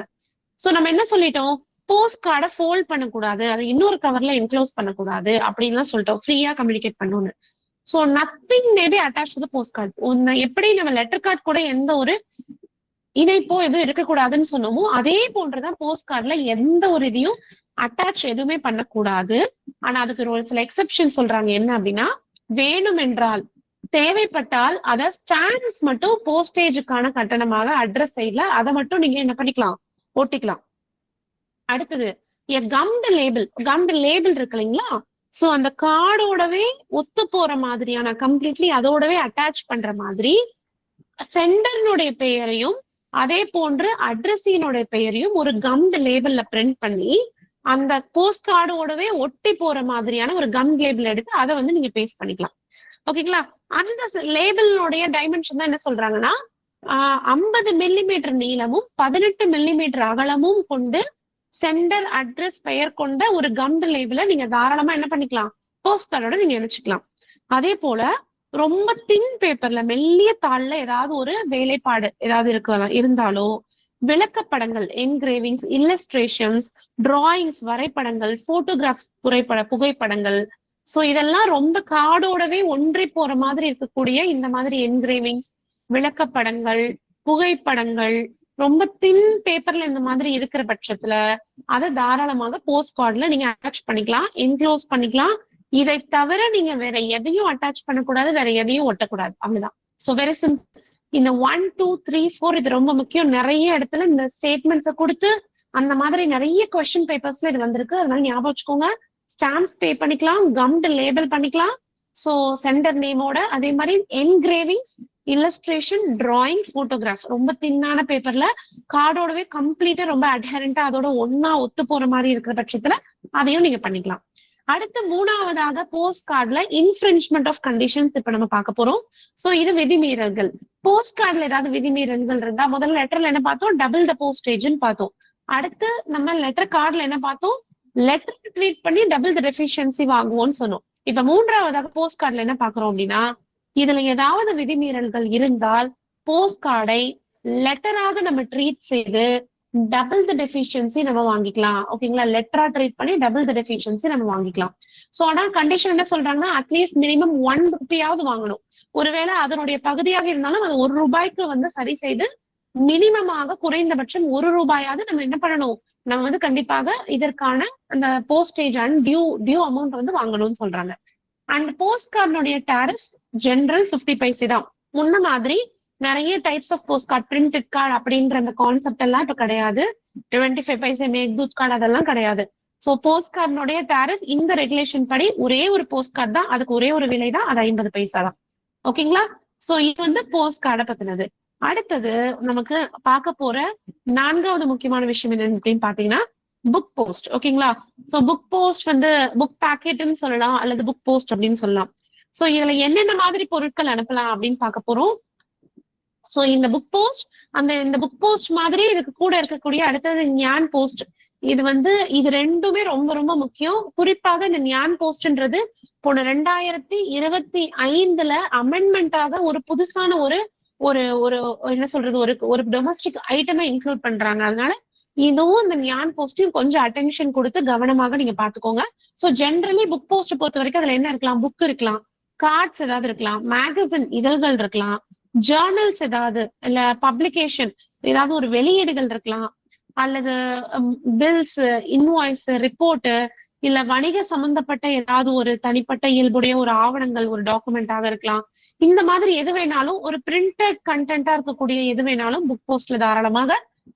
சோ நம்ம என்ன சொல்லிட்டோம், போஸ்ட் கார்டை ஃபோல்ட் பண்ணக்கூடாது, அதை இன்னொரு கவர்ல என்க்ளோஸ் பண்ணக்கூடாது அப்படின்லாம் சொல்லிட்டோம், ஃப்ரீயா கம்யூனிகேட் பண்ணணும்னு. So nothing maybe attach to post card. எப்படி நம்ம லெட்டர் கார்டு கூட எந்த ஒரு இணைப்போ எதுவும் இருக்கக்கூடாதுன்னு சொன்னோமோ அதே போன்றதான் போஸ்ட் கார்டுல எந்த ஒரு இதையும் அட்டாச் எதுவுமே பண்ணக்கூடாது. ஆனா அதுக்கு ஒரு சில எக்ஸெப்ஷன் சொல்றாங்க. என்ன அப்படின்னா, வேணும் என்றால் தேவைப்பட்டால் அத ஸ்டாம்ப்ஸ் மட்டும் போஸ்டேஜுக்கான கட்டணமாக அட்ரஸ் சைட்ல அதை மட்டும் நீங்க என்ன பண்ணிக்கலாம், ஒட்டிக்கலாம். அடுத்தது கம்டு லேபிள் இருக்கு இல்லைங்களா, சோ அந்த கார்டோடவே ஒத்து போற மாதிரியான கம்ப்ளீட்லி அதோடவே அட்டாச் பண்ற மாதிரி சென்டர்னுடைய பெயரையும் அதே போன்று அட்ரஸினுடைய பெயரையும் ஒரு கம்டு லேபிள்ல பிரிண்ட் பண்ணி அந்த போஸ்ட் கார்டோடவே ஒட்டி போற மாதிரியான ஒரு கம் லேபிள் எடுத்து அதை வந்து நீங்க பேஸ்ட் பண்ணிக்கலாம். ஓகேங்களா? அந்த லேபிளுடைய டைமென்ஷன் தான் என்ன சொல்றாங்கன்னா 50 மில்லிமீட்டர் நீளமும் 18 மில்லிமீட்டர் அகலமும் கொண்டு சென்டர் அட்ரஸ் பெயர் கொண்ட ஒரு கம்டு லேபிளை நீங்க தாராளமா என்ன பண்ணிக்கலாம், போஸ்ட் கார்டோட நீங்க இணைச்சுக்கலாம். அதே போல ரொம்ப தின் பேப்பர்ல மெல்லிய தாள்ல ஏதாவது ஒரு வேலைப்பாடு ஏதாவது இருந்தாலோ, விளக்கப்படங்கள், என்கிரேவிங்ஸ், இல்லஸ்ட்ரேஷன்ஸ், டிராயிங்ஸ், வரைபடங்கள், போட்டோகிராஃப்ஸ், புகைப்படங்கள், சோ இதெல்லாம் ரொம்ப கார்டோடவே ஒன்றி போற மாதிரி இருக்கக்கூடிய இந்த மாதிரி என்கிரேவிங்ஸ், விளக்கப்படங்கள், புகைப்படங்கள் ரொம்ப தின் பேப்பர்ல இந்த மாதிரி இருக்கிற பட்சத்துல அதை தாராளமாக போஸ்ட் கார்டுல நீங்க அட்டாச் பண்ணிக்கலாம், என்க்ளோஸ் பண்ணிக்கலாம். இதை தவிர நீங்க வேற எதையும் அட்டாச் பண்ணக்கூடாது, வேற எதையும் ஒட்டக்கூடாது. அவ்வளவுதான். So very simple. இந்த 1, 2, 3, 4 இது ரொம்ப முக்கியம். நிறைய இடத்துல இந்த ஸ்டேட்மெண்ட்ஸை கொடுத்து அந்த மாதிரி நிறைய கொஸ்டின் பேப்பர்ஸ்ல இது வந்திருக்கு. அதனால ஞாபகம் வச்சுக்கோங்க. ஸ்டாம்ப்ஸ் பே பண்ணிக்கலாம், கம்டு லேபிள் பண்ணிக்கலாம், சோ சென்டர் நேமோட. அதே மாதிரி என்கிரேவிங்ஸ், இல்லஸ்ட்ரேஷன், டிராயிங், போட்டோகிராஃப் ரொம்ப தின்னான பேப்பர்ல கார்டோடவே கம்ப்ளீட்டா ரொம்ப அட்ஹரண்டா அதோட ஒன்னா ஒத்து போற மாதிரி இருக்கிற பட்சத்துல அதையும் நீங்க பண்ணிக்கலாம். அடுத்து மூணாவதாக போஸ்ட் கார்டுல இன்ஃபிரிஞ்ச்மெண்ட் ஆஃப் கண்டிஷன்ஸ் இப்ப நம்ம பார்க்க போறோம். சோ இது விதிமீறல்கள். போஸ்ட் கார்டுல ஏதாவது விதிமீறல்கள் இருந்தா முதல்ல லெட்டர்ல என்ன பார்த்தோம், டபுள் த போஸ்டேஜ்னு பார்த்தோம். அடுத்து நம்ம லெட்டர் கார்டுல என்ன பார்த்தோம், லெட்டர் ட்ரீட் பண்ணி டபுள் த டெஃபிஷியன்சி வாங்குவோம்னு சொன்னோம். இப்ப மூன்றாவதாக போஸ்ட் கார்டுல என்ன பாக்குறோம் அப்படின்னா, இதுல ஏதாவது விதிமீறல்கள் இருந்தால் போஸ்ட் கார்டை லெட்டராக நம்ம ட்ரீட் செய்து டபுள் த டெஃபிஷியன்சி நம்ம வாங்கிக்கலாம். ஓகேங்களா? லெட்டரா ட்ரீட் பண்ணி டபுள் த டெஃபிஷியன்சி நம்ம வாங்கிக்கலாம். சோ ஆனா கண்டிஷன் என்ன சொல்றாங்கன்னா, அட்லீஸ்ட் மினிமம் 1 ரூபியாவது வாங்கணும். ஒருவேளை அதனுடைய பகுதியாக இருந்தாலும் அது 1 ரூபாய்க்கு வந்து சரி செய்து மினிமமாக குறைந்தபட்சம் 1 ரூபாயாவது நம்ம என்ன பண்ணணும், நம்ம வந்து கண்டிப்பாக இதற்கான அந்த போஸ்டேஜ் அண்ட் டியூ அமௌண்ட் வந்து வாங்கணும்னு சொல்றாங்க. அண்ட் போஸ்ட் கார்டுடைய டாரிஃப் ஜெனரல் 50 பைசே தான். முன்ன மாதிரி நிறைய types of post card, printed card அப்படின்ற அந்த கான்செப்ட் எல்லாம் இப்ப கிடையாது. 25 பைசே மேக்தூத் கார்டு அதெல்லாம் கிடையாது. சோ போஸ்ட் கார்டுடைய டாரிஃப் இந்த ரெகுலேஷன் படி ஒரே ஒரு போஸ்ட் கார்டு தான், அதுக்கு ஒரே ஒரு விலை தான், அது 50 பைசா தான். ஓகேங்களா? சோ இது வந்து போஸ்ட் கார்டை பத்தினது. அடுத்தது நமக்கு பார்க்க போற 4வது முக்கியமான விஷயம் என்னன்னு அப்படின்னு பாத்தீங்கன்னா, புக் போஸ்ட். ஓகேங்களா? சோ புக் போஸ்ட் வந்து புக் பேக்கெட்னு சொல்லலாம் அல்லது புக் போஸ்ட் அப்படின்னு சொல்லலாம். சோ இதுல என்னென்ன மாதிரி பொருட்கள் அனுப்பலாம் அப்படின்னு பார்க்க போறோம். சோ இந்த புக் போஸ்ட் மாதிரி இதுக்கு கூட இருக்கக்கூடிய அடுத்தது ஞான் போஸ்ட். இது ரெண்டுமே ரொம்ப ரொம்ப முக்கியம். குறிப்பாக இந்த ஞான் போஸ்ட்ன்றது போன 2025 அமெண்ட்மெண்டாக ஒரு புதுசான ஒரு ஒரு என்ன சொல்றது, ஒரு டொமஸ்டிக் ஐட்டமை இன்க்ளூட் பண்றாங்க. அதனால இதுவும் இந்த ஞான் போஸ்டையும் கொஞ்சம் அட்டென்ஷன் கொடுத்து கவனமாக நீங்க பாத்துக்கோங்க. சோ ஜென்ரலி புக் போஸ்ட் பொறுத்த வரைக்கும் அதுல என்ன இருக்கலாம், புக் இருக்கலாம், கார்ட்ஸ் ஏதாவது இருக்கலாம், மேகசின் இதழ்கள் இருக்கலாம், ஜேர்னல்ஸ் ஏதாவது, இல்ல பப்ளிகேஷன் ஏதாவது ஒரு வெளியீடுகள் இருக்கலாம், அல்லது பில்ஸ், இன்வாய்ஸ், ரிப்போர்ட், இல்ல வணிக சம்பந்தப்பட்ட ஏதாவது ஒரு தனிப்பட்ட இயல்புடைய ஒரு ஆவணங்கள், ஒரு டாக்குமெண்டாக இருக்கலாம். இந்த மாதிரி எது வேணாலும் ஒரு பிரிண்டட் கண்டென்ட்டா இருக்கக்கூடிய எது வேணாலும் புக் போஸ்ட்ல தாராளமாக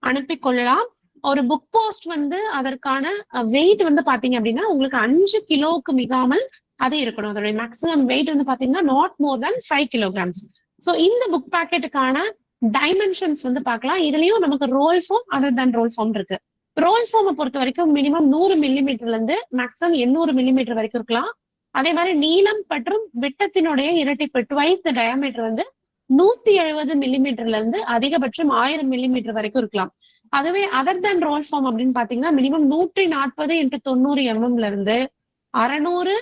அனுப்பி கொள்ளலாம். ஒரு புக் போஸ்ட் வந்து அதற்கான வெயிட் வந்து பாத்தீங்க அப்படின்னா உங்களுக்கு 5 கிலோவுக்கு மிகாமல் அது இருக்கணும். அதோட மேக்ஸிமம் வெயிட் வந்து பாத்தீங்கன்னா not more than 5 kilograms. So இந்த புக் பேக்கெட்டுக்கான டைமென்ஷன்ஸ் வந்து பார்க்கலாம். இதுலயும் நமக்கு roll form, other than roll form இருக்கு. ரோல் ஃபார்மை பொறுத்த வரைக்கும் மினிமம் 100 மில்லிமீட்டர்ல இருந்து மேக்ஸிமம் 800 மில்லிமீட்டர் வரைக்கும் இருக்கலாம். அதே மாதிரி நீளம் மற்றும் விட்டத்தினுடைய இரட்டிப்பு ட்வைஸ் த டயாமீட்டர் வந்து 170 மில்லிமீட்டர்ல இருந்து அதிகபட்சம் 1000 மில்லிமீட்டர் வரைக்கும் இருக்கலாம். அதுவே அதர் தென் ரோல் ஃபார்ம் அப்படின்னு பாத்தீங்கன்னா மினிமம் 140 x 90 mm இருந்து 600,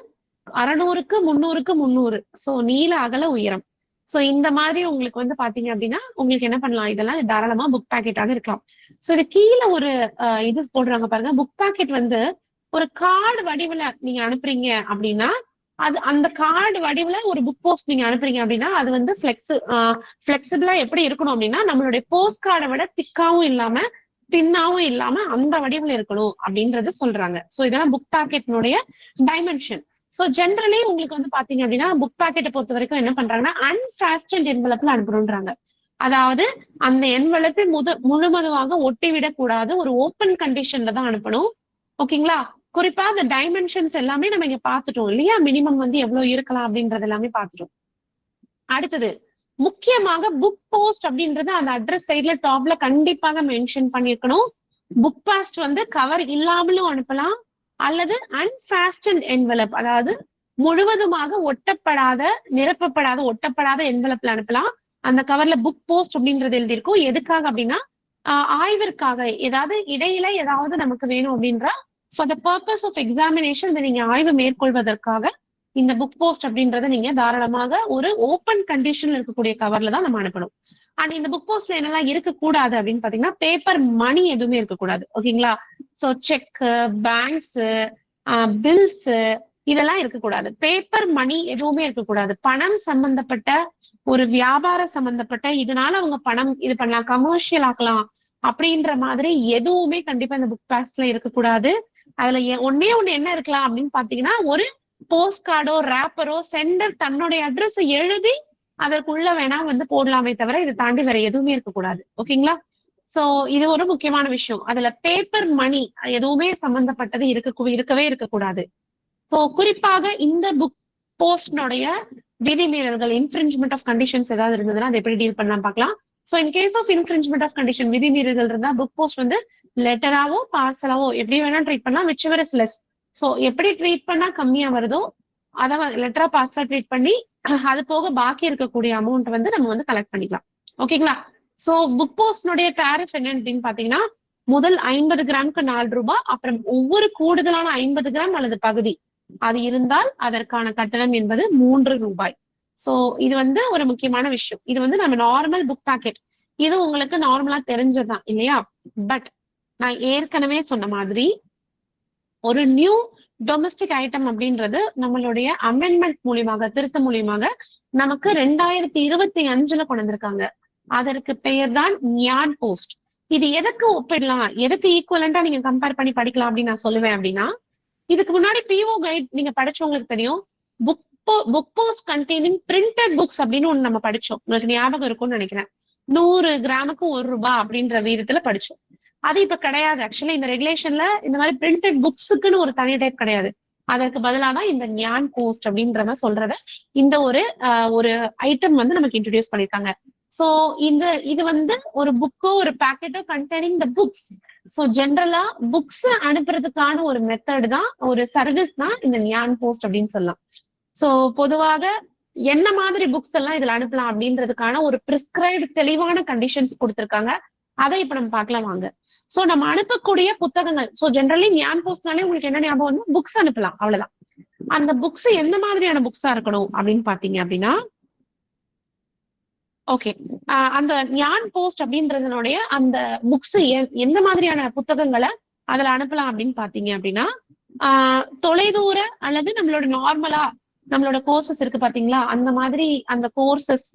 600க்கு 300க்கு 300. சோ நீள அகல உயரம். சோ இந்த மாதிரி உங்களுக்கு வந்து பாத்தீங்க அப்படின்னா உங்களுக்கு என்ன பண்ணலாம், இதெல்லாம் தாராளமா புக் பேக்கெட்டாக இருக்கலாம். சோ இது கீழே ஒரு இது போடுறாங்க பாருங்க. புக் பேக்கெட் வந்து ஒரு கார்டு வடிவுல நீங்க அனுப்புறீங்க அப்படின்னா, அது அந்த கார்டு வடிவுல ஒரு புக் போஸ்ட் நீங்க அனுப்புறீங்க அப்படின்னா அது வந்து பிளெக்சிபிளா எப்படி இருக்கணும் அப்படின்னா, நம்மளுடைய போஸ்ட் கார்டை விட திக்காவும் இல்லாம தின்னாவும் இல்லாம அந்த வடிவுல இருக்கணும் அப்படின்றத சொல்றாங்க. சோ இதெல்லாம் புக் பேக்கெட்னுடைய டைமென்ஷன். சோ ஜென்ரலி உங்களுக்கு வந்து பாத்தீங்க அப்படின்னா புக் பேக்கெட்டை பொறுத்த வரைக்கும் என்ன பண்றாங்கன்னா அன்ஃபாஸ்டன்ட் என்வலப்ல அனுப்பணும்ன்றாங்க. அதாவது அந்த என்வலப்பை முழுவதுமாக ஒட்டி விடக்கூடாது, ஒரு ஓப்பன் கண்டிஷன்ல தான் அனுப்பணும். ஓகேங்களா? குறிப்பா அந்த டைமென்ஷன்ஸ் எல்லாமே நம்ம இங்க பாத்துட்டோம் இல்லையா, மினிமம் வந்து எவ்வளவு இருக்கலாம் அப்படின்றது எல்லாமே பாத்துட்டோம். அடுத்தது முக்கியமாக புக் போஸ்ட் அப்படின்றது அந்த அட்ரஸ் சைட்ல டாப்ல கண்டிப்பாக மென்ஷன் பண்ணிருக்கணும். புக் பாஸ்ட் வந்து கவர் இல்லாமலும் அனுப்பலாம், அல்லது அன்ஃபாஸ்டன் என்வலப், அதாவது முழுவதுமாக ஒட்டப்படாத நிரப்பப்படாத ஒட்டப்படாத என்வலப்ல அனுப்பலாம். அந்த கவர்ல புக் போஸ்ட் அப்படின்றது எழுதியிருக்கும். எதுக்காக அப்படின்னா ஆய்விற்காக, ஏதாவது இடையில ஏதாவது நமக்கு வேணும் அப்படின்ற for the purpose of examination இதை நீங்க ஆய்வு மேற்கொள்வதற்காக இந்த புக் போஸ்ட் அப்படின்றத நீங்க தாராளமாக ஒரு ஓப்பன் கண்டிஷன்ல இருக்கக்கூடிய கவர்ல தான் நம்ம அனுப்பணும். அண்ட் இந்த புக் போஸ்ட்ல என்னெல்லாம் இருக்கக்கூடாது அப்படின்னு பாத்தீங்கன்னா, பேப்பர் மணி எதுவுமே இருக்கக்கூடாது. ஓகேங்களா? சோ செக், பேங்க்ஸ், பில்ஸ் இதெல்லாம் இருக்கக்கூடாது. பேப்பர் மணி எதுவுமே இருக்கக்கூடாது. பணம் சம்பந்தப்பட்ட ஒரு வியாபார சம்பந்தப்பட்ட இதனால அவங்க பணம் இது பண்ணலாம், கமர்ஷியல் ஆக்கலாம் அப்படின்ற மாதிரி எதுவுமே கண்டிப்பா இந்த புக் பாஸ்ட்ல இருக்கக்கூடாது. அதுல ஒன்னே ஒண்ணு என்ன இருக்கலாம் அப்படின்னு பாத்தீங்கன்னா, ஒரு போஸ்ட் கார்டோ ரேப்பரோ சென்டர் தன்னுடைய அட்ரஸ் எழுதி அதற்குள்ள வேணா வந்து போடலாமே தவிர இதை தாண்டி வேற எதுவுமே இருக்கக்கூடாது. ஓகேங்களா? சோ இது ஒரு முக்கியமான விஷயம். அதுல பேப்பர் மணி எதுவுமே சம்பந்தப்பட்டது இருக்கவே இருக்கக்கூடாது. சோ குறிப்பாக இந்த புக் போஸ்ட்னுடைய விதிமீறல்கள், இன்ஃபிரிஞ்ச்மெண்ட் ஆஃப் கண்டிஷன்ஸ் ஏதாவது இருந்ததுன்னா அதை எப்படி டீல் பண்ணலாம் பார்க்கலாம். So in case of infringement of condition, விதிமீறல்கள் இருந்தா புக் போஸ்ட் வந்து லெட்டராவோ பார்சலாவோ எப்படி வேணா ட்ரீட் பண்ணலாம், whichever is less. சோ எப்படி ட்ரீட் பண்ணா கம்மியா வருதோ அதை லெட்டரா பார்சலா ட்ரீட் பண்ணி அது போக பாக்கி இருக்கக்கூடிய அமௌண்ட் வந்து நம்ம வந்து கலெக்ட் பண்ணிக்கலாம். ஓகேங்களா? சோ புக் போஸ்ட்னுடைய டாரிஃப் என்ன அப்படின்னு பாத்தீங்கன்னா, முதல் 50 கிராமுக்கு 4 ரூபாய், அப்புறம் ஒவ்வொரு கூடுதலான 50 கிராம் அல்லது பகுதி அது இருந்தால் அதற்கான கட்டணம் என்பது 3 ரூபாய். சோ இது வந்து ஒரு முக்கியமான விஷயம். இது வந்து நம்ம நார்மல் புக் பேக்கெட், இது உங்களுக்கு நார்மலா தெரிஞ்சதுதான் இல்லையா? பட் நான் ஏற்கனவே சொன்ன மாதிரி ஒரு நியூ டொமஸ்டிக் ஐட்டம் அப்படின்றது நம்மளுடைய அமெண்ட்மெண்ட் மூலியமாக, திருத்த மூலியமாக நமக்கு 2025ல கொண்டு வந்திருக்காங்க. அதற்கு பெயர் தான் நியான் போஸ்ட். இது எதுக்கு ஒப்பிடலாம், எதுக்கு ஈக்குவலண்டா நீங்க கம்பேர் பண்ணி படிக்கலாம் அப்படின்னு நான் சொல்லுவேன் அப்படின்னா, இதுக்கு முன்னாடி பிஓ கைட் நீங்க படிச்சவங்களுக்கு தெரியும். Book post containing printed books அப்படின்னு ஒண்ணு நம்ம படிச்சோம். உங்களுக்கு ஞாபகம் இருக்கும்னு நினைக்கிறேன். 100 கிராமுக்கு 1 ரூபாய் அப்படின்ற வீதத்துல படிச்சோம். அது இப்ப கிடையாது. ஆக்சுவலி இந்த ரெகுலேஷன்ல இந்த மாதிரி பிரிண்டட் புக்ஸுக்குன்னு ஒரு தனி டைப் கிடையாது. அதற்கு பதிலாக இந்த நியான் போஸ்ட் அப்படின்ற சொல்றத இந்த ஒரு ஐட்டம் வந்து நமக்கு இன்ட்ரோடியூஸ் பண்ணிருக்காங்க. சோ இது வந்து ஒரு புக்கோ ஒரு பேக்கெட்டோ கண்டெய்னிங் த புக்ஸ். சோ ஜென்ரலா புக்ஸ் அனுப்புறதுக்கான ஒரு மெத்தட் தான், ஒரு சர்வீஸ் தான் இந்த நியான் போஸ்ட் அப்படின்னு சொல்லலாம். சோ பொதுவாக என்ன மாதிரி புக்ஸ் எல்லாம் இதுல அனுப்பலாம் அப்படின்றதுக்கான ஒரு பிரிஸ்கிரைப்டு தெளிவான கண்டிஷன்ஸ் கொடுத்திருக்காங்க. அதை இப்ப நம்ம பார்க்கலாம் வாங்க. சோ நம்ம அனுப்பக்கூடிய புத்தகங்கள், சோ ஜென்ரலி நியான் போஸ்ட்னாலே உங்களுக்கு என்ன ஞாபகம் வந்து புக்ஸ் அனுப்பலாம், அவ்வளவுதான். அந்த புக்ஸ் எந்த மாதிரியான புக்ஸா இருக்கணும் அப்படின்னு பாத்தீங்க அப்படின்னா, ஓகே, அந்த நியான் போஸ்ட் அப்படின்றதுனுடைய அந்த புக்ஸ் எந்த மாதிரியான புத்தகங்களை அதுல அனுப்பலாம் அப்படின்னு பாத்தீங்க அப்படின்னா, தொலைதூர அல்லது நம்மளோட நார்மலா நம்மளோட கோர்சஸ் இருக்கு பாத்தீங்களா, அந்த மாதிரி அந்த கோர்சஸ்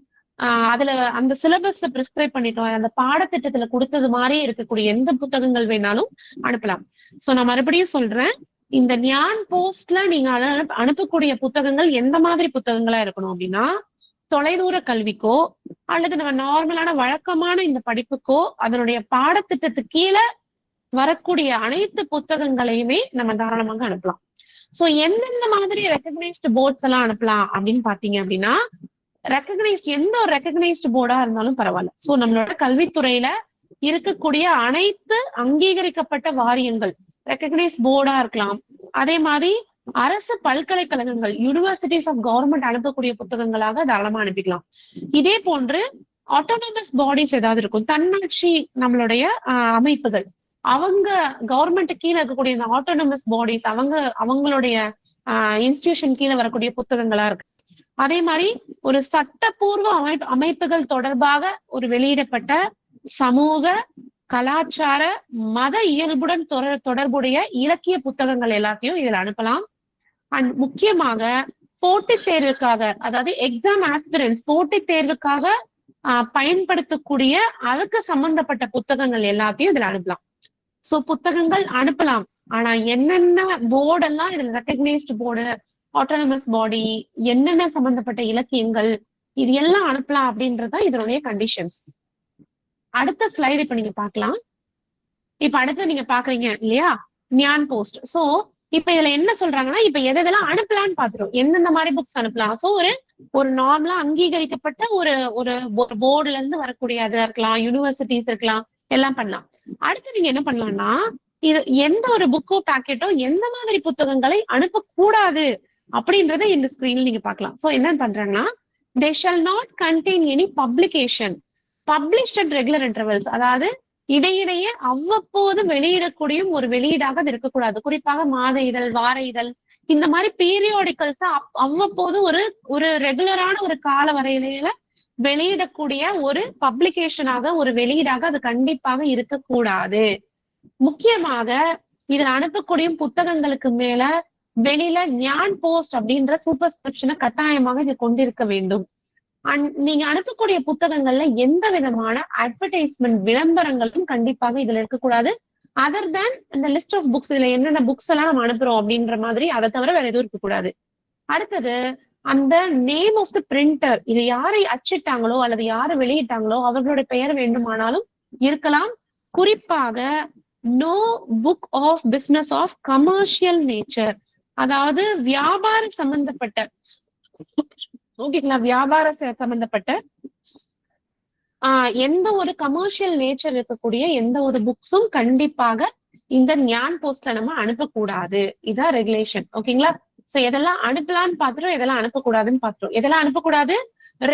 அதுல அந்த சிலபஸ்ல பிரிஸ்கிரைப் பண்ணிருக்கோம், அந்த பாடத்திட்டத்துல கொடுத்தது மாதிரி இருக்கக்கூடிய எந்த புத்தகங்கள் வேணாலும் அனுப்பலாம். சோ நான் மறுபடியும் சொல்றேன், இந்த நியான் போஸ்ட்ல நீங்க அனுப்பக்கூடிய புத்தகங்கள் எந்த மாதிரி புத்தகங்களா இருக்கணும் அப்படின்னா, தொலைதூர கல்விக்கோ அல்லது நம்ம நார்மலான வழக்கமான இந்த படிப்புக்கோ அதனுடைய பாடத்திட்டத்துக்கு கீழே வரக்கூடிய அனைத்து புத்தகங்களையுமே நம்ம தாராளமாக அனுப்பலாம். சோ எந்தெந்த மாதிரி ரெகக்னைஸ்டு போர்ட்ஸ் எல்லாம் அனுப்பலாம் அப்படின்னு பாத்தீங்க அப்படின்னா, எந்த ஒரு ரெகக்னைஸ்டு போர்டா இருந்தாலும் பரவாயில்ல. சோ நம்மளோட கல்வித்துறையில இருக்கக்கூடிய அனைத்து அங்கீகரிக்கப்பட்ட வாரியங்கள் ரெகக்னைஸ் போர்டா இருக்கலாம். அதே மாதிரி அரசு பல்கலைக்கழகங்கள், யூனிவர்சிட்டிஸ் ஆஃப் கவர்மெண்ட் அனுப்பக்கூடிய புத்தகங்களாக தாராளமா அனுப்பிக்கலாம். இதே போன்று ஆட்டோனமஸ் பாடிஸ் ஏதாவது இருக்கும், தன்னாட்சி நம்மளுடைய அமைப்புகள், அவங்க கவர்மெண்ட் கீழே இருக்கக்கூடிய இந்த ஆட்டோனமஸ் பாடிஸ் அவங்களுடைய இன்ஸ்டிடியூஷன் கீழே வரக்கூடிய புத்தகங்களா இருக்கு. அதே மாதிரி ஒரு சட்டப்பூர்வ அமைப்புகள் தொடர்பாக ஒரு வெளியிடப்பட்ட சமூக, கலாச்சார, மத இயல்புடன் தொடர்புடைய இலக்கிய புத்தகங்கள் எல்லாத்தையும் இதுல அனுப்பலாம். அண்ட் முக்கியமாக போட்டித் தேர்வுக்காக, அதாவது எக்ஸாம் ஆஸ்பிரன்ஸ் போட்டித் தேர்வுக்காக பயன்படுத்தக்கூடிய அதுக்கு சம்பந்தப்பட்ட புத்தகங்கள் எல்லாத்தையும் இதுல அனுப்பலாம். சோ புத்தகங்கள் அனுப்பலாம். ஆனா என்னென்ன போர்டெல்லாம் இதுல ரெக்கக்னைஸ்டு போர்டு, ஆட்டோனமஸ் பாடி, என்னென்ன சம்பந்தப்பட்ட இலக்கியங்கள் இது எல்லாம் அனுப்பலாம் அப்படின்றதுதான் இதனுடைய கண்டிஷன்ஸ். அடுத்த ஸ்லைடு இப்ப நீங்க பாக்கலாம். இப்ப அடுத்து நீங்க பாக்குறீங்க இல்லையா, ஞான் போஸ்ட். சோ இப்ப இதுல என்ன சொல்றாங்கன்னா, இப்ப எதெல்லாம் அனுப்பலாம்னு பாத்துரும், எந்தெந்த மாதிரி புக்ஸ் அனுப்பலாம். சோ ஒரு நார்மலா அங்கீகரிக்கப்பட்ட ஒரு போர்டுல இருந்து வரக்கூடிய அதா இருக்கலாம், யூனிவர்சிட்டிஸ் இருக்கலாம், எல்லாம் பண்ணலாம். அடுத்து நீங்க என்ன பண்ணலாம்னா, இது எந்த ஒரு புக்கோ பேக்கெட்டோ எந்த மாதிரி புத்தகங்களை அனுப்பக்கூடாது அப்படின்றத இந்த ஸ்கிரீன்ல நீங்க பாக்கலாம். சோ என்ன பண்றாங்கன்னா, they shall not contain any publication published at regular intervals. அதாவது இடையிடையே அவ்வப்போது வெளியிடக்கூடிய ஒரு வெளியீடாக அது இருக்கக்கூடாது. குறிப்பாக மாத இதழ், வார இதழ், இந்த மாதிரி பீரியாடிக்கல்ஸ் அவ்வப்போது ஒரு ரெகுலரான ஒரு கால வரையில வெளியிடக்கூடிய ஒரு பப்ளிகேஷனாக, ஒரு வெளியீடாக அது கண்டிப்பாக இருக்கக்கூடாது. முக்கியமாக இதுல அனுப்பக்கூடிய புத்தகங்களுக்கு மேல வெளியில ஞான் போஸ்ட் அப்படின்ற சூப்பர்ஸ்கிரிப்ஷனை கட்டாயமாக இது கொண்டிருக்க வேண்டும். நீங்க அனுப்பக்கூடிய புத்தகங்கள்ல எந்த விதமான அட்வர்டைஸ்மெண்ட் விளம்பரங்களும் கண்டிப்பாக இதுல இருக்கக்கூடாது. அதர் தேன் இந்த லிஸ்ட் ஆஃப் புக்ஸ், இதுல என்னென்ன புக்ஸ் எல்லாம் நம்ம அனுப்புறோம் அப்படின்ற மாதிரி, அதை தவிர வேற எதுவும் இருக்கக்கூடாது. அடுத்தது அந்த நேம் ஆஃப் தி பிரிண்டர், இது யாரை அச்சிட்டாங்களோ அல்லது யாரு வெளியிட்டாங்களோ அவர்களுடைய பெயர் வேண்டுமானாலும் இருக்கலாம். குறிப்பாக no book of business of commercial nature, அதாவது வியாபார சம்பந்தப்பட்ட, ஓகேங்களா, வியாபார சம்பந்தப்பட்ட எந்த ஒரு கமர்ஷியல் நேச்சர் இருக்கக்கூடிய எந்த ஒரு புக்ஸும் கண்டிப்பாக இந்த ஞான் போஸ்ட்ல நம்ம அனுப்பக்கூடாது. இதான் ரெகுலேஷன். ஓகேங்களா. சோ எதெல்லாம் அனுப்பலாம்னு பாத்துட்டோம், எதெல்லாம் அனுப்பக்கூடாதுன்னு பாத்துட்டோம். எதெல்லாம் அனுப்பக்கூடாது,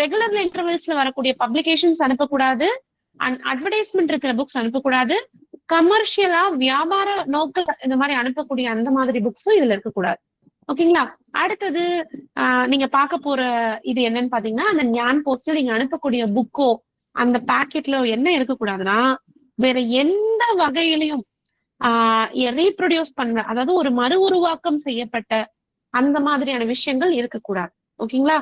ரெகுலர் இன்டர்வல்ஸ்ல வரக்கூடிய பப்ளிகேஷன்ஸ் அனுப்பக்கூடாது, அட்வர்டைஸ்மெண்ட் இருக்கிற புக்ஸ் அனுப்பக்கூடாது, கமர்ஷியலா வியாபார நோக்கில் இந்த மாதிரி அனுப்பக்கூடிய அந்த மாதிரி புக்ஸும் இதுல இருக்கக்கூடாது. ஓகேங்களா. அடுத்தது நீங்க பார்க்க போற இது என்னன்னு பாத்தீங்கன்னா, அந்த ஞான் போஸ்ட்ல நீங்க அனுப்பக்கூடிய புக்கோ அந்த பேக்கெட்ல என்ன இருக்கக்கூடாதுன்னா, வேற எந்த வகையிலையும் ரீப்ரொடியூஸ் பண்ற, அதாவது ஒரு மறு உருவாக்கம் செய்யப்பட்ட அந்த மாதிரியான விஷயங்கள் இருக்கக்கூடாது. ஓகேங்களா.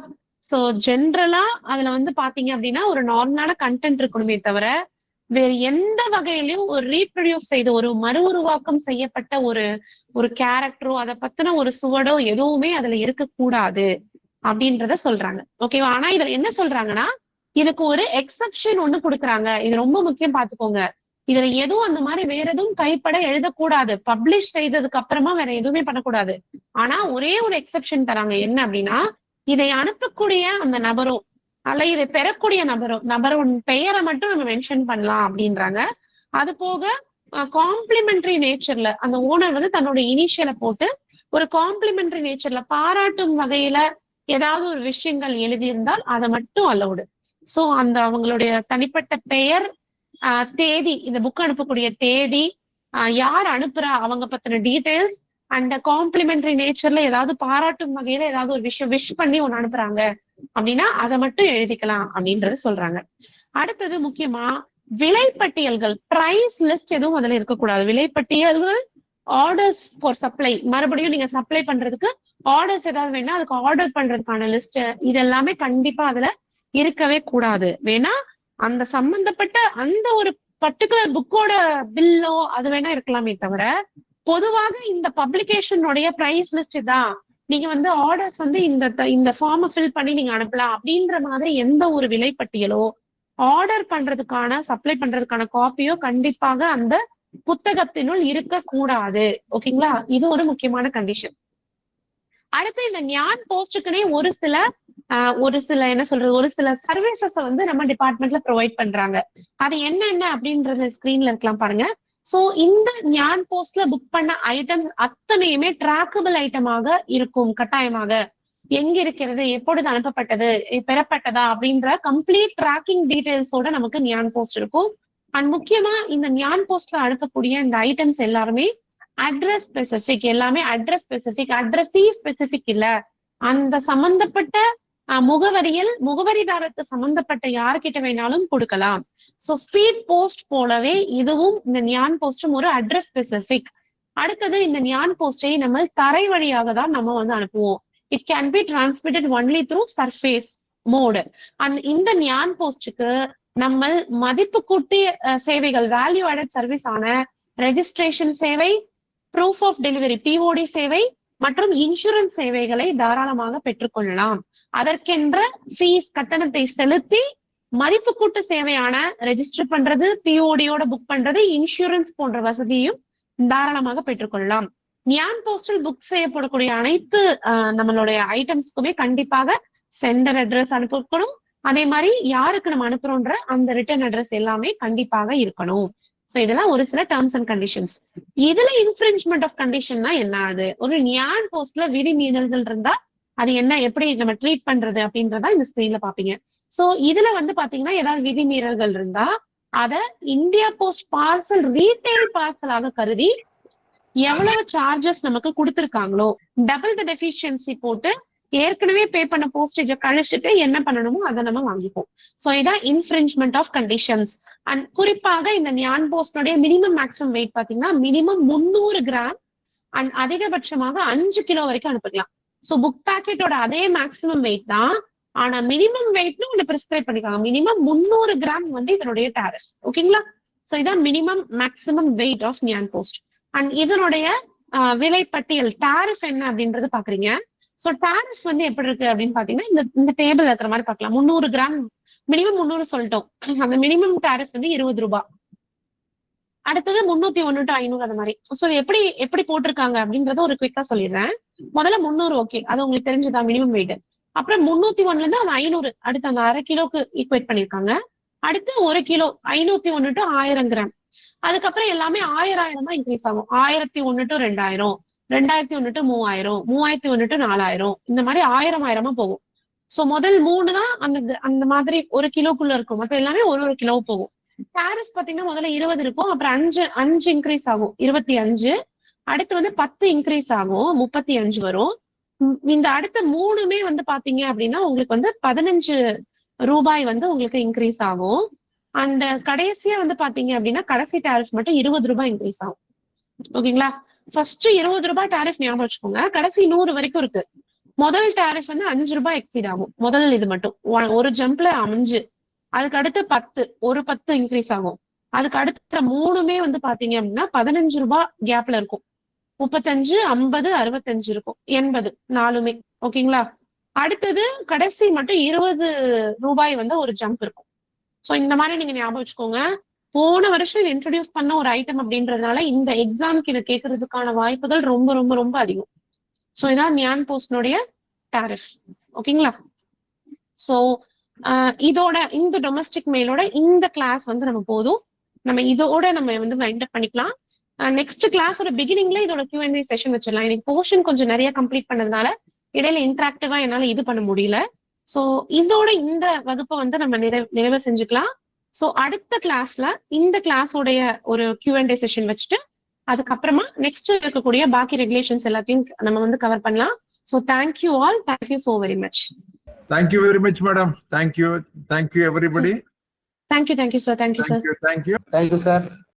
சோ ஜென்ரலா அதுல பாத்தீங்க அப்படின்னா ஒரு நார்மலான கண்டென்ட் இருக்கணுமே தவிர வேறு எந்த வகையிலையும் ஒரு ரீப்ரொடியூஸ் செய்து ஒரு மறு உருவாக்கம் செய்யப்பட்ட ஒரு கேரக்டரோ அதை பத்தின ஒரு சுவடோ எதுவுமே அதுல இருக்கக்கூடாது அப்படின்றத சொல்றாங்க. ஓகேவா. ஆனா இதுல என்ன சொல்றாங்கன்னா, இதுக்கு ஒரு எக்ஸப்ஷன் ஒண்ணு கொடுக்குறாங்க. இது ரொம்ப முக்கியம் பாத்துக்கோங்க. இதுல எதுவும் அந்த மாதிரி வேற எதுவும் கைப்பட எழுதக்கூடாது. பப்ளிஷ் செய்ததுக்கு அப்புறமா வேற எதுவுமே பண்ணக்கூடாது. ஆனா ஒரே ஒரு எக்ஸப்ஷன் தராங்க. என்ன அப்படின்னா, இதை அனுப்பக்கூடிய அந்த நபரோ அல்ல இதை பெறக்கூடிய நபரோட பெயரை மட்டும் நம்ம மென்ஷன் பண்ணலாம் அப்படின்றாங்க. அது போக காம்ப்ளிமெண்டரி நேச்சர்ல அந்த ஓனர் தன்னோட இனிஷியலை போட்டு ஒரு காம்ப்ளிமெண்டரி நேச்சர்ல பாராட்டும் வகையில ஏதாவது ஒரு விஷயங்கள் எழுதியிருந்தால் அதை மட்டும் அலௌடு. சோ அந்த அவங்களுடைய தனிப்பட்ட பெயர், தேதி, இந்த புக் அனுப்பக்கூடிய தேதி, யார் அனுப்புறா அவங்க பத்தின டீடைல்ஸ், அண்ட் காம்ப்ளிமெண்டரி நேச்சர்ல ஏதாவது பாராட்டும் வகையில ஏதாவது ஒரு விஷயம் விஷ் பண்ணி ஒண்ணு அனுப்புறாங்க அப்படின்னா அதை மட்டும் எழுதிக்கலாம் அப்படின்றது சொல்றாங்க. அடுத்தது முக்கியமா விலைப்பட்டியல்கள், பிரைஸ் லிஸ்ட் எதுவும் அதுல இருக்கக்கூடாது. விலைப்பட்டியல்கள், ஆர்டர்ஸ் ஃபார் சப்ளை, மறுபடியும் நீங்க சப்ளை பண்றதுக்கு ஆர்டர்ஸ் ஏதாவது வேணா அதுக்கு ஆர்டர் பண்றதுக்கான லிஸ்ட், இது எல்லாமே கண்டிப்பா அதுல இருக்கவே கூடாது. வேணா அந்த சம்பந்தப்பட்ட அந்த ஒரு பர்டிகுலர் புக்கோட பில்லோ அது வேணா இருக்கலாமே தவிர பொதுவாக இந்த பப்ளிகேஷனுடைய பிரைஸ் லிஸ்ட் தான், நீங்க ஆர்டர்ஸ் இந்த ஃபார்மை ஃபில் பண்ணி நீங்க அனுப்பலாம் அப்படின்ற மாதிரி எந்த ஒரு விலைப்பட்டியலோ ஆர்டர் பண்றதுக்கான சப்ளை பண்றதுக்கான காப்பியோ கண்டிப்பாக அந்த புத்தகத்தினுள் இருக்கக்கூடாது. ஓகேங்களா. இது ஒரு முக்கியமான கண்டிஷன். அடுத்து இந்த ஞான் போஸ்டுக்குனே ஒரு சில என்ன சொல்றது, ஒரு சில சர்வீசஸ் நம்ம டிபார்ட்மெண்ட்ல ப்ரொவைட் பண்றாங்க. அது என்ன அப்படின்றது ஸ்கிரீன்ல இருக்கலாம் பாருங்க. சோ இந்த ஞான் போஸ்ட்ல புக் பண்ண ஐட்டம்ஸ் அத்தனையுமே டிராக்கபிள் ஐட்டமாக இருக்கும். கட்டாயமாக எங்க இருக்கிறது, எப்பொழுது அனுப்பப்பட்டது, பெறப்பட்டதா அப்படின்ற கம்ப்ளீட் ட்ராக்கிங் டீடைல்ஸோட நமக்கு ஞான் போஸ்ட் இருக்கும். அண்ட் முக்கியமா இந்த ஞான் போஸ்ட்ல அனுப்பக்கூடிய இந்த ஐட்டம்ஸ் எல்லாருமே அட்ரஸ் ஸ்பெசிபிக், எல்லாமே அட்ரஸ் ஸ்பெசிபிக், அட்ரஸி ஸ்பெசிபிக் இல்ல, அந்த சம்பந்தப்பட்ட முகவரிதாரருக்கு சம்பந்தப்பட்ட யார்கிட்ட வேணாலும் கொடுக்கலாம். சோ ஸ்பீட் போஸ்ட் போலவே இதுவும் இந்த ஞான் போஸ்டும் ஒரு அட்ரஸ் ஸ்பெசிபிக். அடுத்தது இந்த ஞான் போஸ்டை நம்ம தரை வழியாக தான் நம்ம வந்து அனுப்புவோம். It can be transmitted only through surface mode. இந்த ஞான் போஸ்டுக்கு நம்ம மதிப்பு கூட்டிய சேவைகள், வேல்யூ ஆடட் சர்வீஸ் ஆன ரெஜிஸ்ட்ரேஷன் சேவை, ப்ரூஃப் ஆஃப் டெலிவரி பிஓடி சேவை மற்றும் இன்சூரன்ஸ் சேவைகளை தாராளமாக பெற்றுக்கொள்ளலாம். அதற்கென்ற ஃபீஸ் கட்டணத்தை செலுத்தி மதிப்பு கூட்டு சேவையான ரெஜிஸ்டர் பண்றது, பிஓடியோட புக் பண்றது, இன்சூரன்ஸ் போன்ற வசதியும் தாராளமாக பெற்றுக்கொள்ளலாம். ஞான் போஸ்டில் புக் செய்யப்படக்கூடிய அனைத்து நம்மளுடைய ஐட்டம்ஸ்க்குமே கண்டிப்பாக சென்டர் அட்ரஸ் அனுப்பப்படும். அதே மாதிரி யாருக்கு நம்ம அனுப்புறோன்ற அந்த ரிட்டர்ன் அட்ரஸ் எல்லாமே கண்டிப்பாக இருக்கணும். சோ இதெல்லாம் ஒரு சில டேர்ம்ஸ் அண்ட் கண்டிஷன்ஸ். இதுல இன்ஃபிரிஞ்ச்மெண்ட் ஆஃப் கண்டிஷன்னா என்ன ஆகுது? ஒரு ஞான் போஸ்ட்ல விதிமீறல்கள் இருந்தா அது என்ன, எப்படி நம்ம ட்ரீட் பண்றது அப்படின்றதா இந்த ஸ்கிரீன்ல பாப்பீங்க. சோ இதுல வந்து பாத்தீங்கன்னா ஏதாவது விதிமீறல்கள் இருந்தா அத இந்தியா போஸ்ட் பார்சல் ரீட்டைல் பார்சலாக கருதி எவ்வளவு சார்ஜஸ் நமக்கு கொடுத்திருக்காங்களோ டபுள் த டெஃபிஷியன்சி போட்டு ஏற்கனவே பே பண்ண போஸ்டேஜை கழிச்சுட்டு என்ன பண்ணணுமோ அதை நம்ம வாங்கிப்போம். சோ இதான் இன்ஃபிரிஞ்ச்மெண்ட் ஆஃப் கண்டிஷன்ஸ். அண்ட் குறிப்பாக இந்த ஞான் போஸ்டோடைய மினிமம் மேக்ஸிமம் வெயிட் பாத்தீங்கன்னா மினிமம் 300 கிராம் அண்ட் அதிகபட்சமாக 5 கிலோ வரைக்கும் அனுப்பிக்கலாம். சோ புக் பேக்கெட்டோட அதே மேக்ஸிமம் வெயிட் தான், ஆனா மினிமம் வெயிட்னு ஒண்ணு பிரிஸ்கிரைப் பண்ணிக்காங்க. மினிமம் 300 கிராம் வந்து இதனுடைய டாரிஃப். ஓகேங்களா? சோ இதான் minimum maximum weight of Gyan post. And இதனுடைய விலை பட்டியல் டாரிஃப் என்ன அப்படின்றது பாக்குறீங்க. சோ டாரிஃப் வந்து எப்படி இருக்கு அப்படின்னு பாத்தீங்கன்னா இந்த டேபிள் இருக்கிற மாதிரி பார்க்கலாம். 300 கிராம் மினிமம் 300 சொல்லிட்டோம். அந்த மினிமம் டாரிஃப் வந்து 20 ரூபாய். அடுத்தது 301 to 500 அந்த மாதிரி. சோ எப்படி போட்டிருக்காங்க அப்படின்றத ஒரு குவிக்கா சொல்லிடுறேன். முதல்ல 300 ஓகே, அது உங்களுக்கு தெரிஞ்சதா மினிமம் வெயிட். அப்புறம் 301 இருந்து அது 500, அடுத்து அந்த 1/2 கிலோக்கு ஈக்குவேட் பண்ணிருக்காங்க. அடுத்து 1 கிலோ 501 to 1000 கிராம். அதுக்கப்புறம் எல்லாமே 1000 தான் இன்க்ரீஸ் ஆகும். 1001 to 2000, 2001 to 3000, 3001 to 4000, இந்த மாதிரி 1000 போகும். சோ முதல் 3 தான் அந்த மாதிரி 1 கிலோக்குள்ள இருக்கும். மத்த எல்லாமே ஒரு கிலோ போகும். டாரிஃப் பாத்தீங்கன்னா முதல்ல 20 இருக்கும், அப்புறம் 5 இன்க்ரீஸ் ஆகும் 25, அடுத்து வந்து 10 இன்க்ரீஸ் ஆகும் 35 வரும். இந்த அடுத்த 3மே வந்து பாத்தீங்க அப்படின்னா உங்களுக்கு வந்து 15 ரூபாய் வந்து உங்களுக்கு இன்க்ரீஸ் ஆகும். அந்த கடைசியா வந்து பாத்தீங்க அப்படின்னா கடைசி டாரிஃப் மட்டும் 20 ரூபாய் இன்க்ரீஸ் ஆகும். ஓகேங்களா? ஃபர்ஸ்ட் 20 ரூபாய் டாரிஃப் ஞாபகம் வச்சுக்கோங்க. கடைசி 100 வரைக்கும் இருக்கு. முதல் டாரிஃப் வந்து 5 ரூபாய் எக்ஸீட் ஆகும். முதல் இது மட்டும் ஒரு ஜம்ப்ல 5, அதுக்கு அடுத்து 10, ஒரு 10 இன்க்ரீஸ் ஆகும். அதுக்கு அடுத்த 3மே வந்து பாத்தீங்க அப்படின்னா 15 ரூபாய் கேப்ல இருக்கும். 35, 50, 65 இருக்கும். 80 4மே. ஓகேங்களா? அடுத்தது கடைசி மட்டும் 20 ரூபாய் வந்து ஒரு ஜம்ப் இருக்கும். சோ இந்த மாதிரி நீங்க ஞாபகம் வச்சுக்கோங்க. போன வருஷம் இது இன்ட்ரடியூஸ் பண்ண ஒரு ஐட்டம் அப்படின்றதுனால இந்த எக்ஸாம்க்கு இதை கேட்கறதுக்கான வாய்ப்புகள் ரொம்ப ரொம்ப ரொம்ப அதிகம். சோ இதான் ஞான் போஸ்ட்னுடைய டாரிஃப். ஓகேங்களா? சோ இதோட இந்த டொமஸ்டிக் மெயிலோட இந்த கிளாஸ் வந்து நம்ம போதும். நம்ம இதோட நம்ம வந்து வைண்ட் அப் பண்ணிக்கலாம். நெக்ஸ்ட் கிளாஸோட பிகினிங்ல இதோட Q&A செஷன் வச்சிடலாம். எனக்கு போர்ஷன் கொஞ்சம் நிறைய கம்ப்ளீட் பண்ணதுனால இடையில இன்டராக்டிவா என்னால இது பண்ண முடியல. சோ இதோட இந்த வகுப்பை வந்து நம்ம நிறைவு செஞ்சுக்கலாம். சோ அடுத்த கிளாஸ்ல இந்த கிளாஸோடைய ஒரு Q&A செஷன் வச்சுட்டு அதுக்கப்புறமா நெக்ஸ்ட் இருக்கக்கூடிய பாக்கி ரெகுலேஷன்ஸ் எல்லாத்தையும் நம்ம வந்து கவர் பண்ணலாம். So thank you all. Thank you so very much. Thank you very much madam. Thank you everybody. Thank you sir. Thank you sir. Thank you sir.